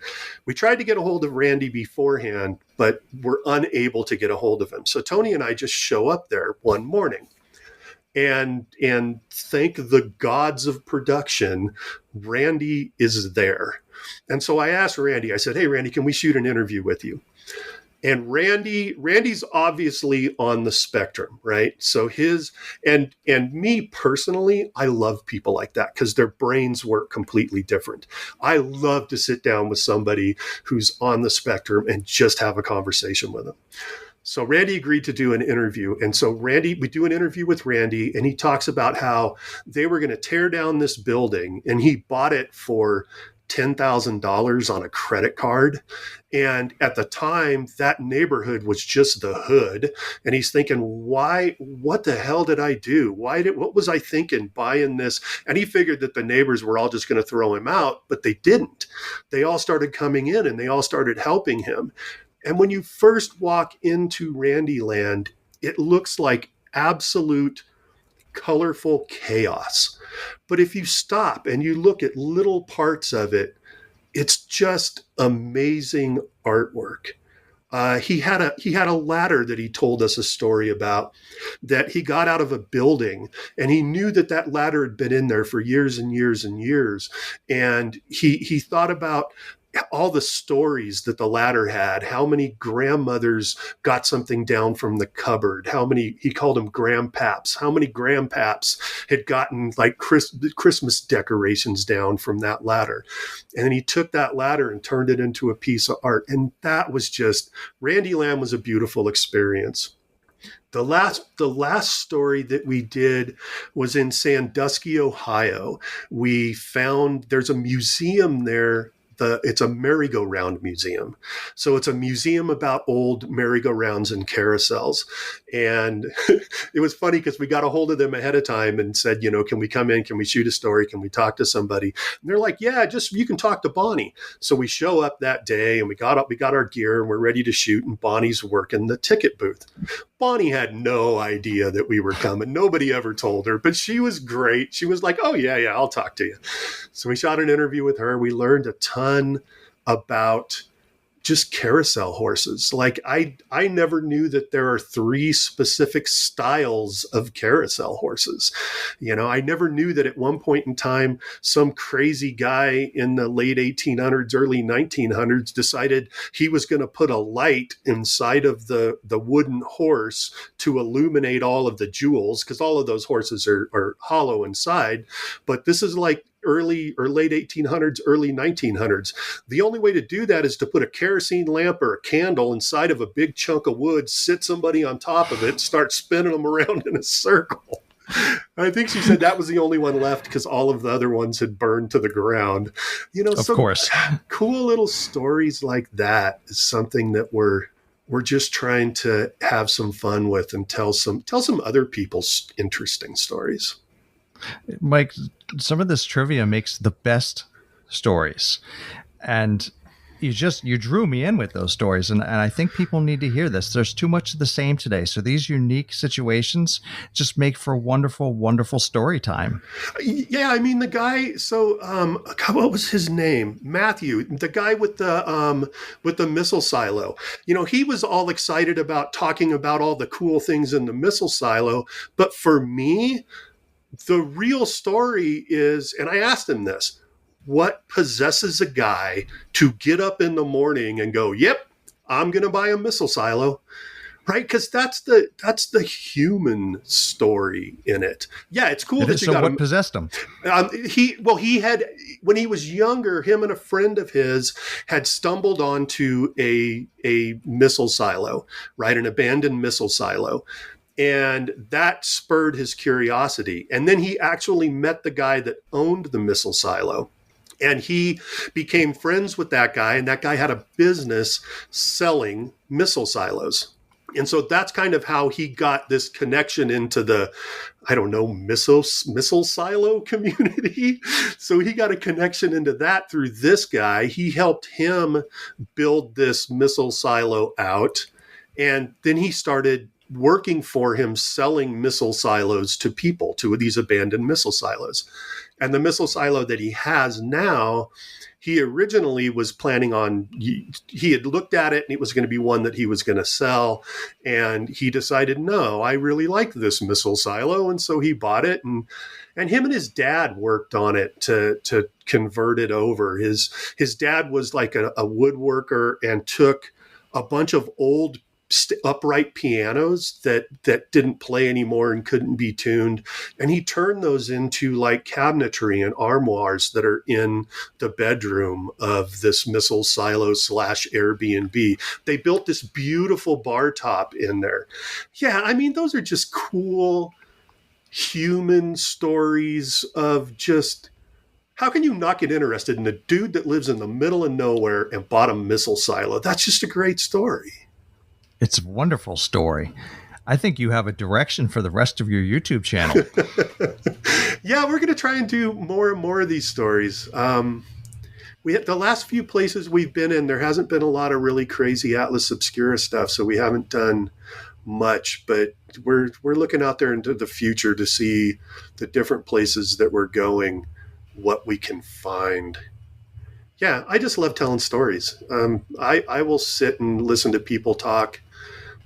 We tried to get a hold of Randy beforehand, but we're unable to get a hold of him. So Toni and I just show up there one morning. And thank the gods of production, Randy is there. And so I asked Randy, I said, hey, Randy, can we shoot an interview with you? And Randy's obviously on the spectrum, right? So and me personally, I love people like that because their brains work completely different. I love to sit down with somebody who's on the spectrum and just have a conversation with them. So Randy agreed to do an interview. And so we do an interview with Randy, and he talks about how they were going to tear down this building, and he bought it for $10,000 on a credit card. And at the time, that neighborhood was just the hood. And he's thinking, what the hell did I do? What was I thinking buying this? And he figured that the neighbors were all just going to throw him out, but they didn't. They all started coming in and they all started helping him. And when you first walk into Randyland, it looks like absolute colorful chaos. But if you stop and you look at little parts of it, it's just amazing artwork. He had a ladder that he told us a story about, that he got out of a building, and he knew that ladder had been in there for years and years and years. And he thought about all the stories that the ladder had, how many grandmothers got something down from the cupboard, he called them grandpaps, how many grandpaps had gotten like Christmas decorations down from that ladder. And then he took that ladder and turned it into a piece of art. And that was Randyland was a beautiful experience. The last story that we did was in Sandusky, Ohio. We found there's a museum there. It's a merry-go-round museum. So it's a museum about old merry-go-rounds and carousels. And it was funny because we got a hold of them ahead of time and said, can we come in? Can we shoot a story? Can we talk to somebody? And they're like, yeah, you can talk to Bonnie. So we show up that day and we got our gear and we're ready to shoot. And Bonnie's working the ticket booth. Bonnie had no idea that we were coming. Nobody ever told her, but she was great. She was like, oh, yeah, I'll talk to you. So we shot an interview with her. We learned a ton about just carousel horses. Like I never knew that there are 3 specific styles of carousel horses. I never knew that at one point in time, some crazy guy in the late 1800s, early 1900s decided he was going to put a light inside of the wooden horse to illuminate all of the jewels, because all of those horses are hollow inside. But this is like early or late 1800s, early 1900s. The only way to do that is to put a kerosene lamp or a candle inside of a big chunk of wood, sit somebody on top of it, start spinning them around in a circle. I think she said that was the only one left because all of the other ones had burned to the ground. Of course. Cool little stories like that is something that we're just trying to have some fun with and tell some other people's interesting stories. Mike, some of this trivia makes the best stories. And you drew me in with those stories. And I think people need to hear this. There's too much of the same today. So these unique situations just make for wonderful, wonderful story time. Yeah. I mean, the guy, God, what was his name? Matthew, the guy with the missile silo. He was all excited about talking about all the cool things in the missile silo. But for me, the real story is, and I asked him this, what possesses a guy to get up in the morning and go, yep, I'm going to buy a missile silo, right? Because that's the human story in it. Yeah, it's cool that you got what possessed him? He had, when he was younger, him and a friend of his had stumbled onto a missile silo, right? An abandoned missile silo. And that spurred his curiosity. And then he actually met the guy that owned the missile silo. And he became friends with that guy, and that guy had a business selling missile silos. And so that's kind of how he got this connection into the, missile silo community. So he got a connection into that through this guy. He helped him build this missile silo out. And then he started working for him, selling missile silos to people, to these abandoned missile silos. And the missile silo that he has now, he originally was planning on, he had looked at it and it was going to be one that he was going to sell. And he decided, no, I really like this missile silo. And so he bought it, and him and his dad worked on it to convert it over. His dad was like a woodworker and took a bunch of old upright pianos that didn't play anymore and couldn't be tuned, and he turned those into like cabinetry and armoires that are in the bedroom of this missile silo / Airbnb. They built this beautiful bar top in there. Yeah, I mean, those are just cool human stories of just, how can you not get interested in a dude that lives in the middle of nowhere and bought a missile silo? That's just a great story. It's a wonderful story. I think you have a direction for the rest of your YouTube channel. Yeah, we're going to try and do more and more of these stories. We had the last few places we've been in, there hasn't been a lot of really crazy Atlas Obscura stuff, so we haven't done much, but we're looking out there into the future to see the different places that we're going, what we can find. Yeah, I just love telling stories. I will sit and listen to people talk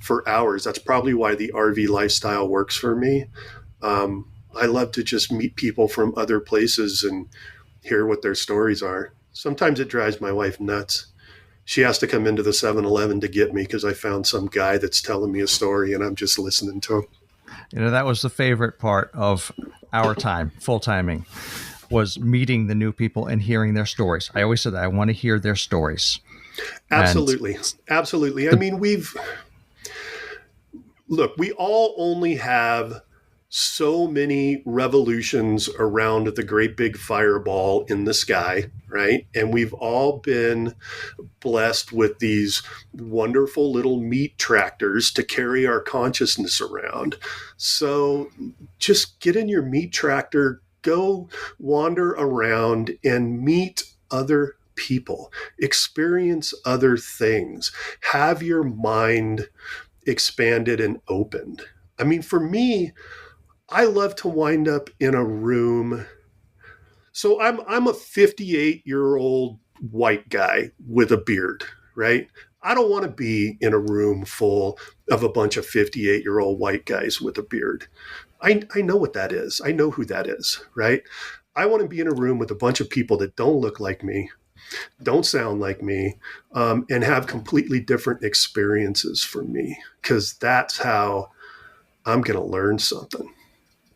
for hours. That's probably why the RV lifestyle works for me. I love to just meet people from other places and hear what their stories are. Sometimes it drives my wife nuts. She has to come into the 7-Eleven to get me because I found some guy that's telling me a story and I'm just listening to him. That was the favorite part of our time, full timing, was meeting the new people and hearing their stories. I always said that I want to hear their stories. Absolutely. Absolutely. I mean, we all only have so many revolutions around the great big fireball in the sky, right? And we've all been blessed with these wonderful little meat tractors to carry our consciousness around. So just get in your meat tractor, go wander around and meet other people, experience other things, have your mind expanded and opened. I mean, for me, I love to wind up in a room. So I'm a 58-year-old white guy with a beard, right? I don't want to be in a room full of a bunch of 58-year-old white guys with a beard. I know what that is. I know who that is, right? I want to be in a room with a bunch of people that don't look like me, don't sound like me, and have completely different experiences from me, because that's how I'm going to learn something.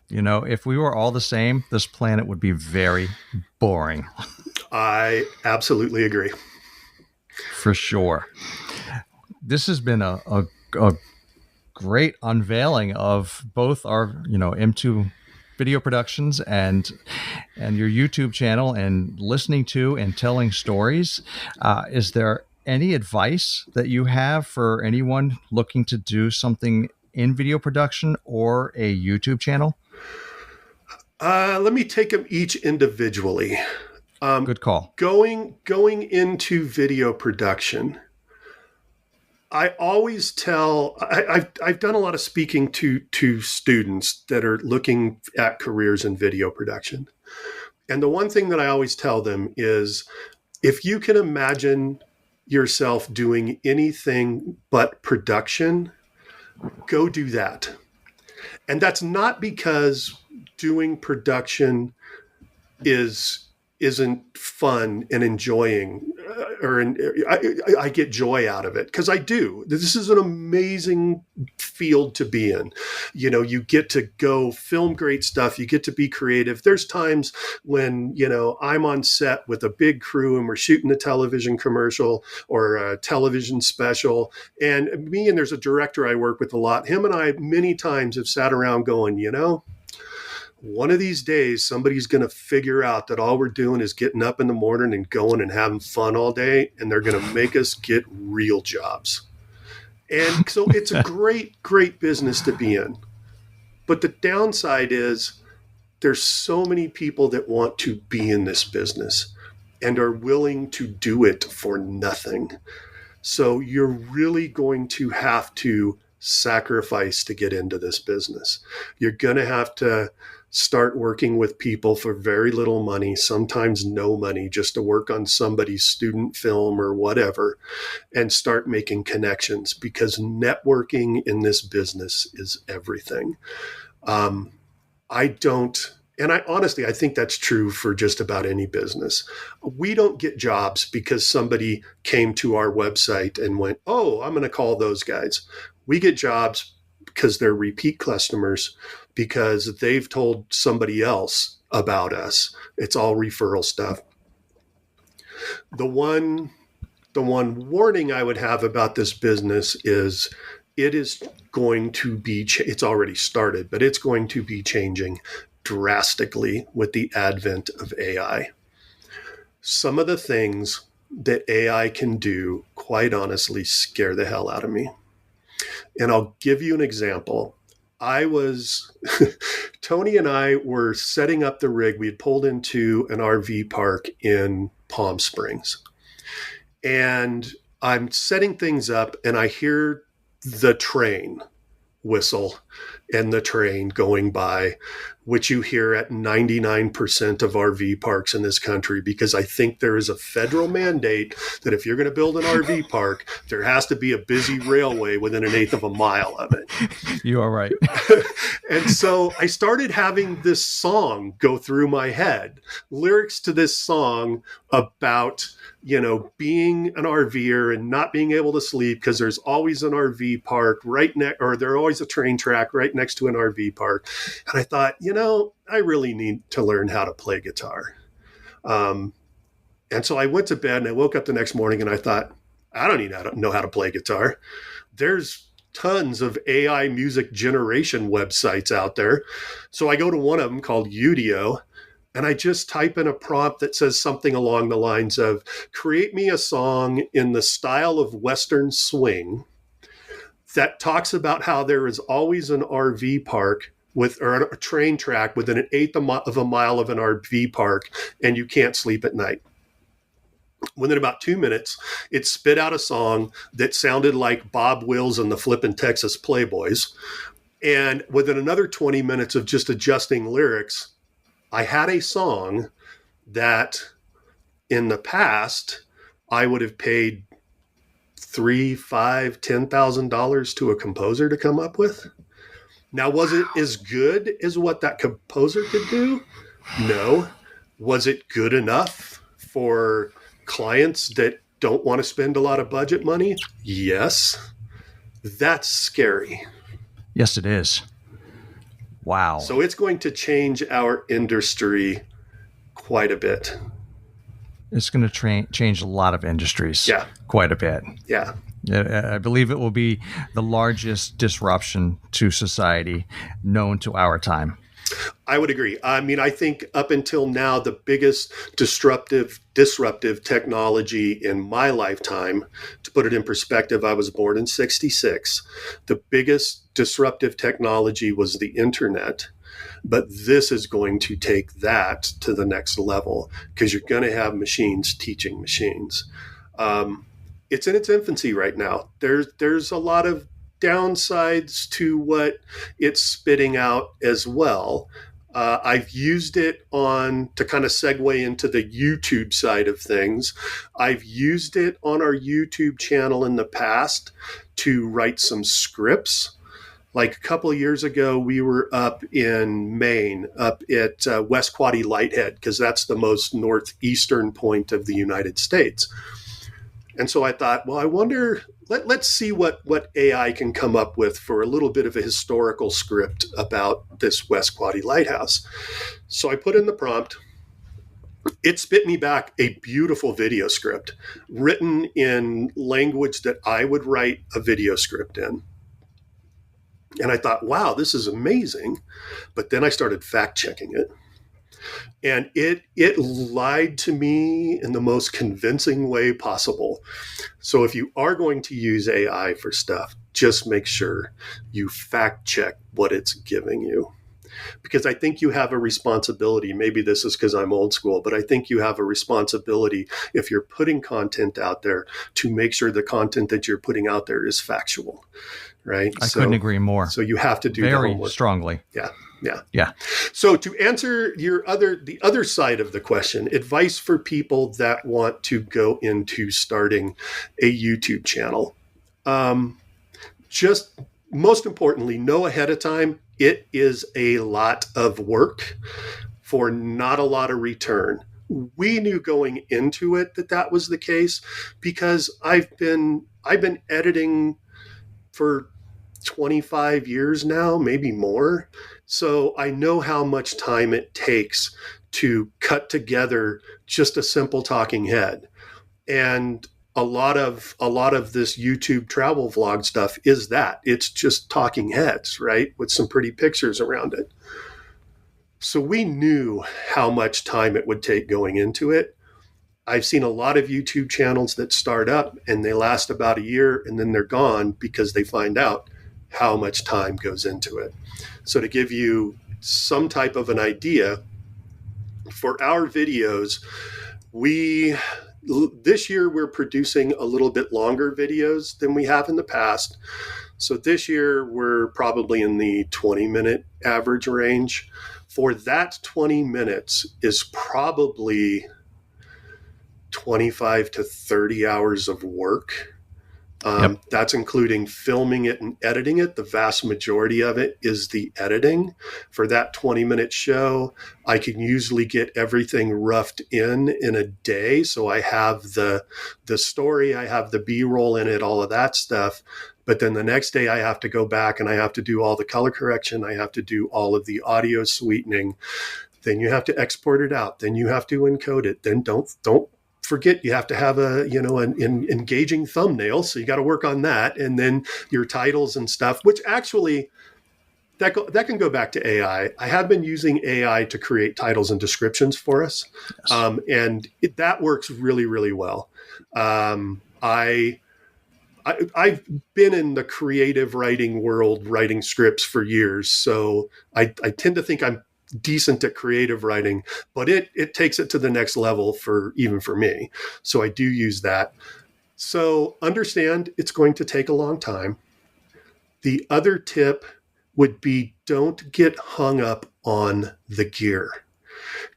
If we were all the same, this planet would be very boring. I absolutely agree. For sure. This has been a great unveiling of both our, M2 video productions and your YouTube channel, and listening to and telling stories. Is there any advice that you have for anyone looking to do something in video production or a YouTube channel? Let me take them each individually. Good call. Going into video production, I always tell, I've done a lot of speaking to students that are looking at careers in video production. And the one thing that I always tell them is, if you can imagine yourself doing anything but production, go do that. And that's not because doing production isn't fun and enjoying, I get joy out of it, because I do. This is an amazing field to be in. You get to go film great stuff. You get to be creative. There's times when, I'm on set with a big crew and we're shooting a television commercial or a television special. And there's a director I work with a lot. Him and I many times have sat around going, one of these days, somebody's going to figure out that all we're doing is getting up in the morning and going and having fun all day, and they're going to make us get real jobs. And so it's a great, great business to be in. But the downside is there's so many people that want to be in this business and are willing to do it for nothing. So you're really going to have to sacrifice to get into this business. You're going to have to start working with people for very little money, sometimes no money, just to work on somebody's student film or whatever, and start making connections, because networking in this business is everything. I think that's true for just about any business. We don't get jobs because somebody came to our website and went, "Oh, I'm going to call those guys." We get jobs because they're repeat customers, because they've told somebody else about us. It's all referral stuff. The one warning I would have about this business is it is going to be, it's already started, but it's going to be changing drastically with the advent of AI. Some of the things that AI can do, quite honestly, scare the hell out of me. And I'll give you an example. Toni and I were setting up the rig. We had pulled into an RV park in Palm Springs. And I'm setting things up, and I hear the train whistle and the train going by, which you hear at 99% of RV parks in this country, because I think there is a federal mandate that if you're going to build an RV park, there has to be a busy railway within 1/8 of a mile of it. You are right. And so I started having this song go through my head, lyrics to this song about, being an RVer and not being able to sleep because there's always an RV park or there's always a train track right next to an RV park. And I thought, I really need to learn how to play guitar. And so I went to bed and I woke up the next morning and I thought, I don't need to know how to play guitar. There's tons of AI music generation websites out there. So I go to one of them called Udio, and I just type in a prompt that says something along the lines of, create me a song in the style of Western swing that talks about how there is always an RV park or a train track within 1/8 of a mile of an RV park, and you can't sleep at night. Within about 2 minutes, it spit out a song that sounded like Bob Wills and the Flippin' Texas Playboys. And within another 20 minutes of just adjusting lyrics, I had a song that in the past I would have paid $3,000, $5,000, $10,000 to a composer to come up with. Now, was it as good as what that composer could do? No. Was it good enough for clients that don't want to spend a lot of budget money? Yes. That's scary. Yes, it is. Wow. So it's going to change our industry quite a bit. It's going to change a lot of industries quite a bit. Yeah. I believe it will be the largest disruption to society known to our time. I would agree. I mean, I think up until now, the biggest disruptive technology in my lifetime, to put it in perspective, I was born in 1966. The biggest disruptive technology was the internet. But this is going to take that to the next level because you're going to have machines teaching machines. It's in its infancy right now. There's a lot of downsides to what it's spitting out as well. I've used it to kind of segue into the YouTube side of things. I've used it on our YouTube channel in the past to write some scripts. Like a couple of years ago, we were up in Maine, up at West Quaddy Lighthead, because that's the most northeastern point of the United States. And so I thought, well, I wonder, let's see what AI can come up with for a little bit of a historical script about this West Quaddy Lighthouse. So I put in the prompt. It spit me back a beautiful video script written in language that I would write a video script in. And I thought, wow, this is amazing. But then I started fact checking it. And it lied to me in the most convincing way possible. So if you are going to use AI for stuff, just make sure you fact check what it's giving you. Because I think you have a responsibility. Maybe this is because I'm old school, but I think you have a responsibility if you're putting content out there to make sure the content that you're putting out there is factual. Right? I couldn't agree more. So you have to do very the homework. Strongly. Yeah. So to answer the other side of the question, advice for people that want to go into starting a YouTube channel. Just most importantly, know ahead of time, it is a lot of work for not a lot of return. We knew going into it that was the case because I've been editing for 25 years now, maybe more. So I know how much time it takes to cut together just a simple talking head. And a lot of this YouTube travel vlog stuff is that. It's just talking heads, right? With some pretty pictures around it. So we knew how much time it would take going into it. I've seen a lot of YouTube channels that start up and they last about a year and then they're gone because they find out how much time goes into it. So to give you some type of an idea, for our videos, this year we're producing a little bit longer videos than we have in the past. So this year we're probably in the 20-minute average range. For that 20 minutes is probably 25 to 30 hours of work. That's including filming it and editing it. The vast majority of it is the editing. For that 20-minute show, I can usually get everything roughed in a day. So I have the story, I have the B-roll in it, all of that stuff. But then the next day I have to go back and I have to do all the color correction. I have to do all of the audio sweetening. Then you have to export it out. Then you have to encode it. Then don't forget you have to have an engaging thumbnail. So you got to work on that. And then your titles and stuff, which actually that can go back to AI. I have been using AI to create titles and descriptions for us. Yes. And that works really, really well. I've been in the creative writing world, writing scripts for years. So I tend to think I'm decent at creative writing, but it takes it to the next level even for me. So I do use that. So understand it's going to take a long time. The other tip would be don't get hung up on the gear.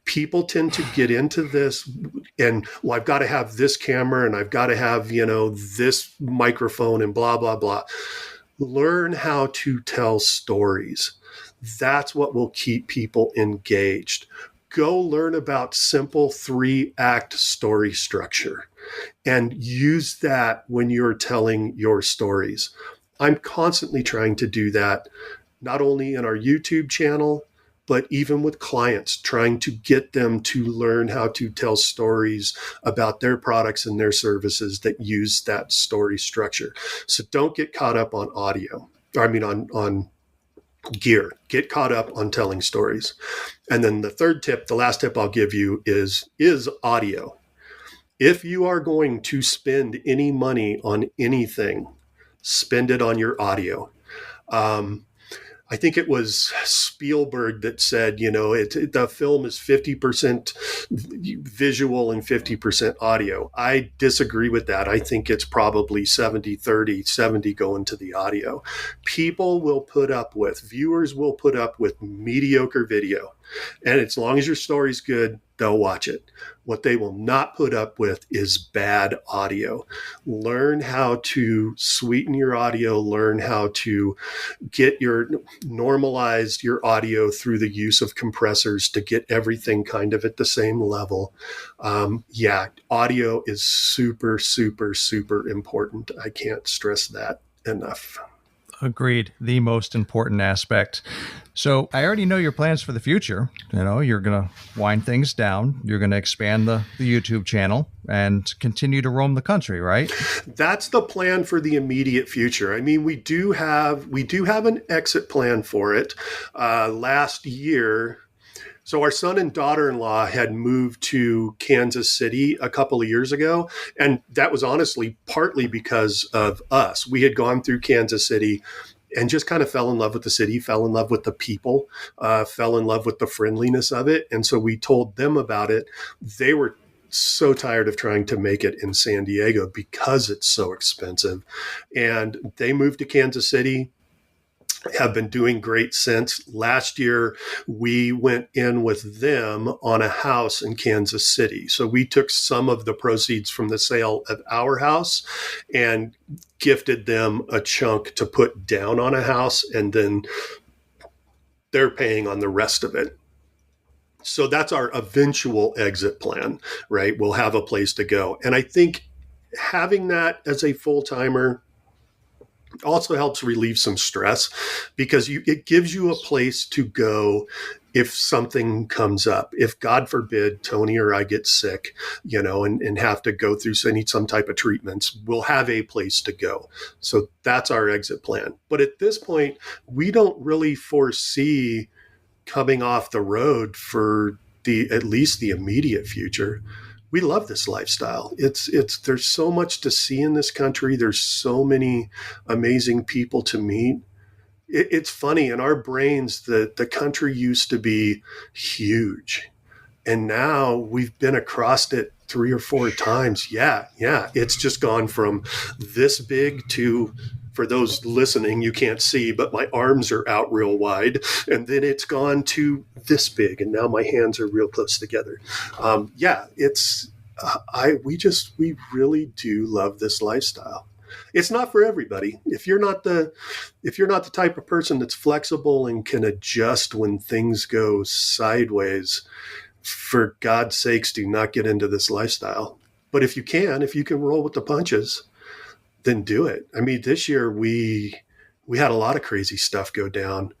People tend to get into this and, well, I've got to have this camera and I've got to have, this microphone and blah, blah, blah. Learn how to tell stories. That's what will keep people engaged. Go learn about simple 3-act story structure and use that when you're telling your stories. I'm constantly trying to do that. not only in our YouTube channel, but even with clients, trying to get them to learn how to tell stories about their products and their services that use that story structure. So don't get caught up on on gear. Get caught up on telling stories. And then the third tip, the last tip I'll give you is audio. If you are going to spend any money on anything, spend it on your audio. I think it was Spielberg that said, the film is 50% visual and 50% audio. I disagree with that. I think it's probably 70-30, 70 going to the audio. Viewers will put up with mediocre video. And as long as your story's good, they'll watch it. What they will not put up with is bad audio. Learn how to sweeten your audio, learn how to normalize your audio through the use of compressors to get everything kind of at the same level. Audio is super, super, super important. I can't stress that enough. Agreed. The most important aspect. So I already know your plans for the future. You're going to wind things down. You're going to expand the YouTube channel and continue to roam the country, right? That's the plan for the immediate future. I mean, we do have an exit plan for it. Last year, so our son and daughter-in-law had moved to Kansas City a couple of years ago, and that was honestly partly because of us. We had gone through Kansas City and just kind of fell in love with the city, fell in love with the people, fell in love with the friendliness of it. And so we told them about it. They were so tired of trying to make it in San Diego because it's so expensive. And they moved to Kansas City, have been doing great since. Last year, we went in with them on a house in Kansas City. So we took some of the proceeds from the sale of our house and gifted them a chunk to put down on a house, and then they're paying on the rest of it. So that's our eventual exit plan, right? We'll have a place to go. And I think having that as a full-timer also helps relieve some stress, because it gives you a place to go if something comes up. If, God forbid, Toni or I get sick, and have to go through some type of treatments, we'll have a place to go. So that's our exit plan. But at this point, we don't really foresee coming off the road for at least the immediate future. We love this lifestyle. There's so much to see in this country. There's so many amazing people to meet. It's funny, in our brains, the country used to be huge. And now we've been across it 3 or 4 times. Yeah. It's just gone from this big to, for those listening, you can't see, but my arms are out real wide. And then it's gone to this big, and now my hands are real close together. We really do love this lifestyle. It's not for everybody. If you're not the type of person that's flexible and can adjust when things go sideways, for God's sakes, do not get into this lifestyle. But if you can roll with the punches, then do it. I mean, this year we had a lot of crazy stuff go down.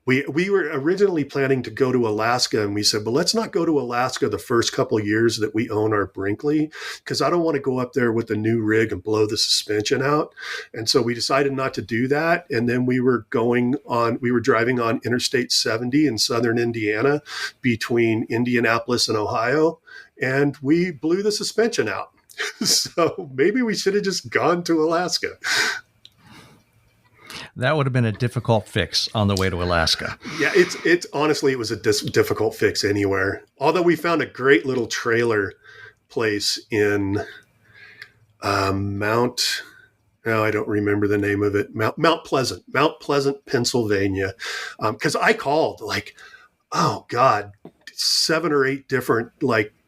We were originally planning to go to Alaska, and we said, but let's not go to Alaska the first couple of years that we own our Brinkley, because I don't want to go up there with a new rig and blow the suspension out. And so we decided not to do that. And then we were driving on Interstate 70 in southern Indiana between Indianapolis and Ohio, and we blew the suspension out. So maybe we should have just gone to Alaska. That would have been a difficult fix on the way to Alaska. Yeah, it's honestly, it was a difficult fix anywhere. Although we found a great little trailer place in I don't remember the name of it, Mount Pleasant, Pennsylvania. Because I called 7 or 8 different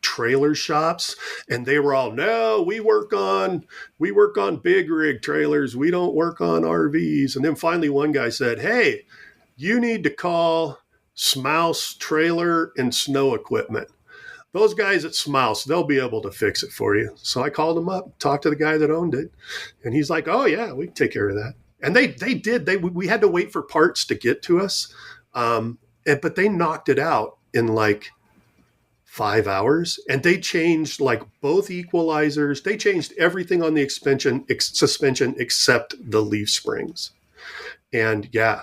trailer shops, and they were all, no, we work on big rig trailers, we don't work on RVs. And then finally one guy said, hey, you need to call Smouse Trailer and Snow Equipment. Those guys at Smouse, they'll be able to fix it for you. So I called him up, talked to the guy that owned it, and he's like, oh yeah, we can take care of that. And they did. We had to wait for parts to get to us, but they knocked it out in like 5 hours, and they changed like both equalizers. They changed everything on the suspension except the leaf springs. And yeah,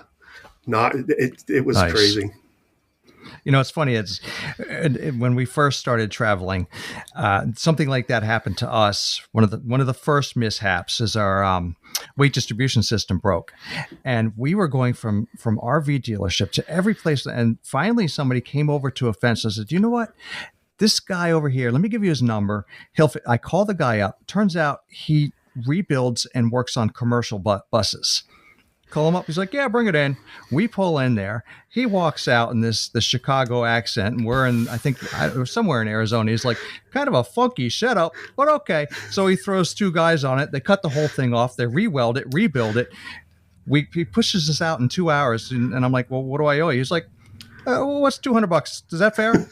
it was nice. crazy. You know, it's funny. It's when we first started traveling, something like that happened to us. One of the first mishaps is our weight distribution system broke, and we were going from RV dealership to every place. And finally, somebody came over to a fence and said, "You know what? This guy over here. Let me give you his number. I call the guy up. Turns out he rebuilds and works on commercial buses." Call him up. He's like, "Yeah, bring it in." We pull in there. He walks out in the Chicago accent, and we're in, I think, somewhere in Arizona. He's like, kind of a funky setup, but okay. So he throws 2 guys on it. They cut the whole thing off. They re-weld it, rebuild it. He pushes us out in 2 hours, and I'm like, "Well, what do I owe you?" He's like, "What's $200? Is that fair?"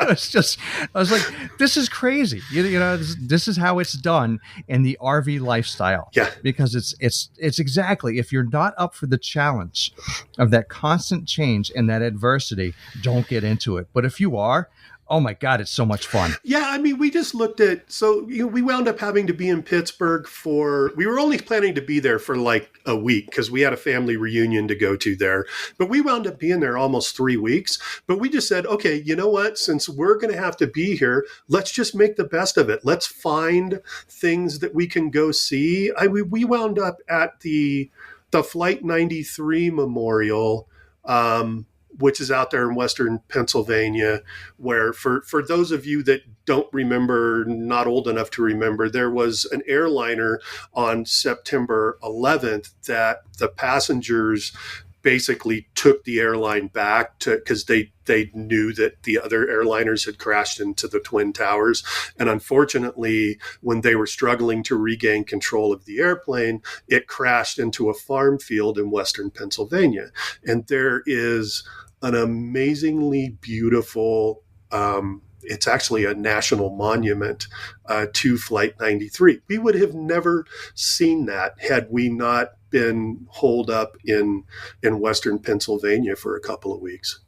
It's just, I was like, this is crazy. You know, this is how it's done in the RV lifestyle. Yeah. Because it's exactly, if you're not up for the challenge of that constant change and that adversity, don't get into it. But if you are, oh my God, it's so much fun. Yeah, I mean, we just looked at, we wound up having to be in Pittsburgh we were only planning to be there for like a week because we had a family reunion to go to there. But we wound up being there almost 3 weeks. But we just said, okay, you know what? Since we're going to have to be here, let's just make the best of it. Let's find things that we can go see. We wound up at the Flight 93 Memorial, which is out there in Western Pennsylvania, where for those of you that don't remember, not old enough to remember, there was an airliner on September 11th that the passengers basically took the airline back because they knew that the other airliners had crashed into the Twin Towers. And unfortunately, when they were struggling to regain control of the airplane, it crashed into a farm field in Western Pennsylvania. And there is an amazingly beautiful, it's actually a national monument to Flight 93. We would have never seen that had we not been holed up in Western Pennsylvania for a couple of weeks.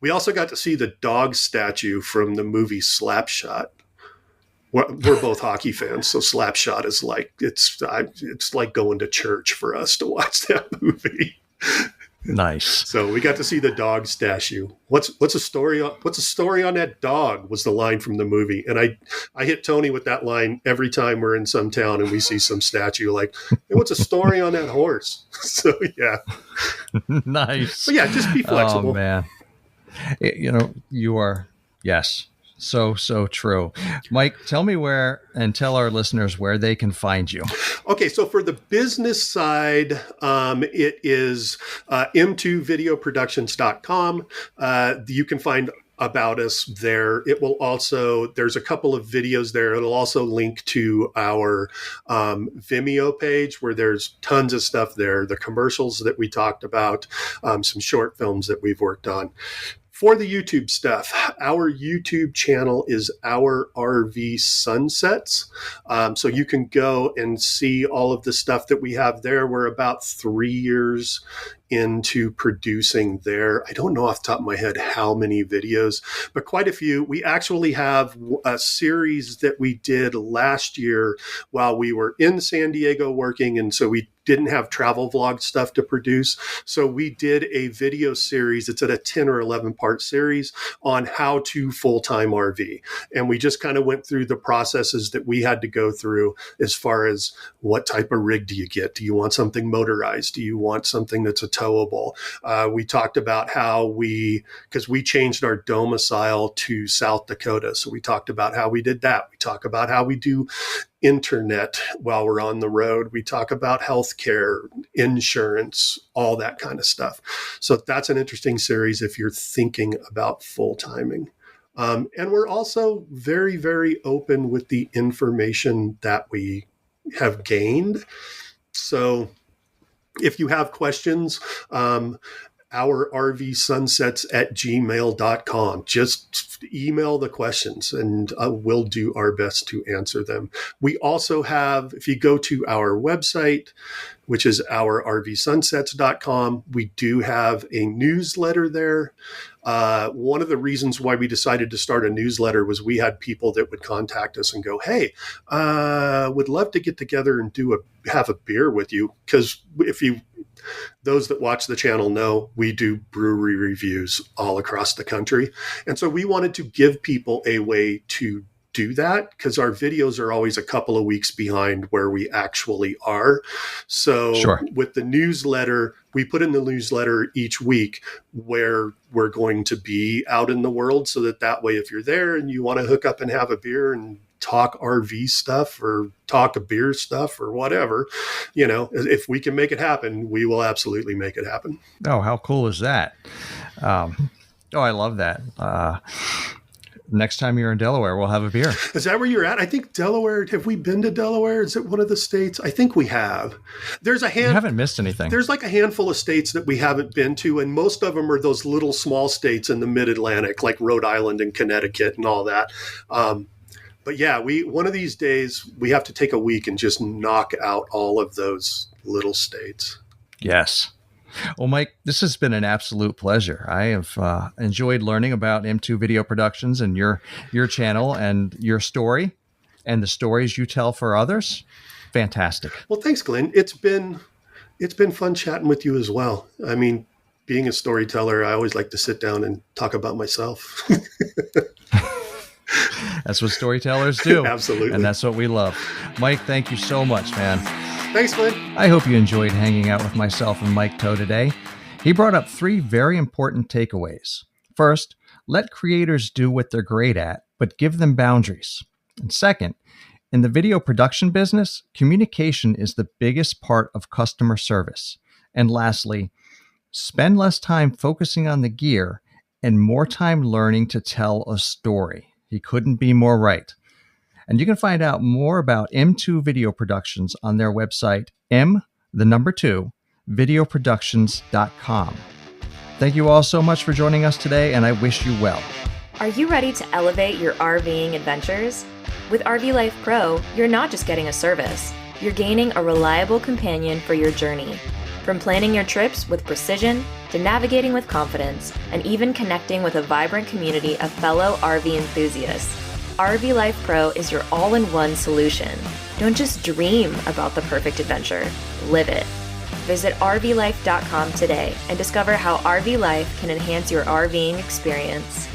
We also got to see the dog statue from the movie Slapshot. We're both hockey fans, so Slapshot is like, it's like going to church for us to watch that movie. Nice. So we got to see the dog statue. What's a story on that dog was the line from the movie. And I hit Toni with that line every time we're in some town and we see some statue, like, hey, what's a story on that horse? So yeah. Nice. But yeah, just be flexible. Oh man. You know, you are, yes. So true. Mike, tell me where, and tell our listeners where they can find you. Okay, so for the business side, it is m2videoproductions.com. You can find about us there. It will also, there's a couple of videos there. It'll also link to our Vimeo page where there's tons of stuff there. The commercials that we talked about, some short films that we've worked on. For the YouTube stuff, our YouTube channel is Our RV Sunsets. So you can go and see all of the stuff that we have there. We're about 3 years into producing there. I don't know off the top of my head how many videos, but quite a few. We actually have a series that we did last year while we were in San Diego working, and so we didn't have travel vlog stuff to produce. So we did a video series. It's at a 10 or 11 part series on how to full-time RV. And we just kind of went through the processes that we had to go through as far as what type of rig do you get? Do you want something motorized? Do you want something that's a towable? We talked about how because we changed our domicile to South Dakota. So we talked about how we did that. We talk about how we do internet while we're on the road. We talk about healthcare, insurance, all that kind of stuff. So that's an interesting series if you're thinking about full-timing. And we're also very, very open with the information that we have gained. So if you have questions, our rvsunsets@gmail.com. Just email the questions and we'll do our best to answer them. We also have, if you go to our website, which is ourrvsunsets.com. We do have a newsletter there. One of the reasons why we decided to start a newsletter was we had people that would contact us and go, hey, would love to get together and have a beer with you. Because those that watch the channel know we do brewery reviews all across the country. And so we wanted to give people a way to do that, because our videos are always a couple of weeks behind where we actually are. So with the newsletter, we put in the newsletter each week where we're going to be out in the world, so that way, if you're there and you want to hook up and have a beer and talk RV stuff or talk a beer stuff or whatever, if we can make it happen, we will absolutely make it happen. Oh, how cool is that? I love that. Next time you're in Delaware, we'll have a beer. Is that where you're at? I think Delaware. Have we been to Delaware? Is it one of the states? I think we have. You haven't missed anything. There's like a handful of states that we haven't been to, and most of them are those little small states in the mid-Atlantic, like Rhode Island and Connecticut and all that. But yeah, one of these days we have to take a week and just knock out all of those little states. Yes. Well, Mike, this has been an absolute pleasure. I have enjoyed learning about M2 Video Productions and your channel and your story and the stories you tell for others. Fantastic. Well, thanks, Glynn. It's been fun chatting with you as well. I mean, being a storyteller, I always like to sit down and talk about myself. That's what storytellers do. Absolutely. And that's what we love. Mike, thank you so much, man. Thanks, Glynn. I hope you enjoyed hanging out with myself and Mike Towe today. He brought up 3 very important takeaways. First, let creators do what they're great at, but give them boundaries. And second, in the video production business, communication is the biggest part of customer service. And lastly, spend less time focusing on the gear and more time learning to tell a story. He couldn't be more right. And you can find out more about M2 Video Productions on their website, videoproductions.com. Thank you all so much for joining us today, and I wish you well. Are you ready to elevate your RVing adventures? With RV Life Pro, you're not just getting a service, you're gaining a reliable companion for your journey. From planning your trips with precision, to navigating with confidence, and even connecting with a vibrant community of fellow RV enthusiasts, RV Life Pro is your all-in-one solution. Don't just dream about the perfect adventure, live it. Visit RVLife.com today and discover how RV Life can enhance your RVing experience.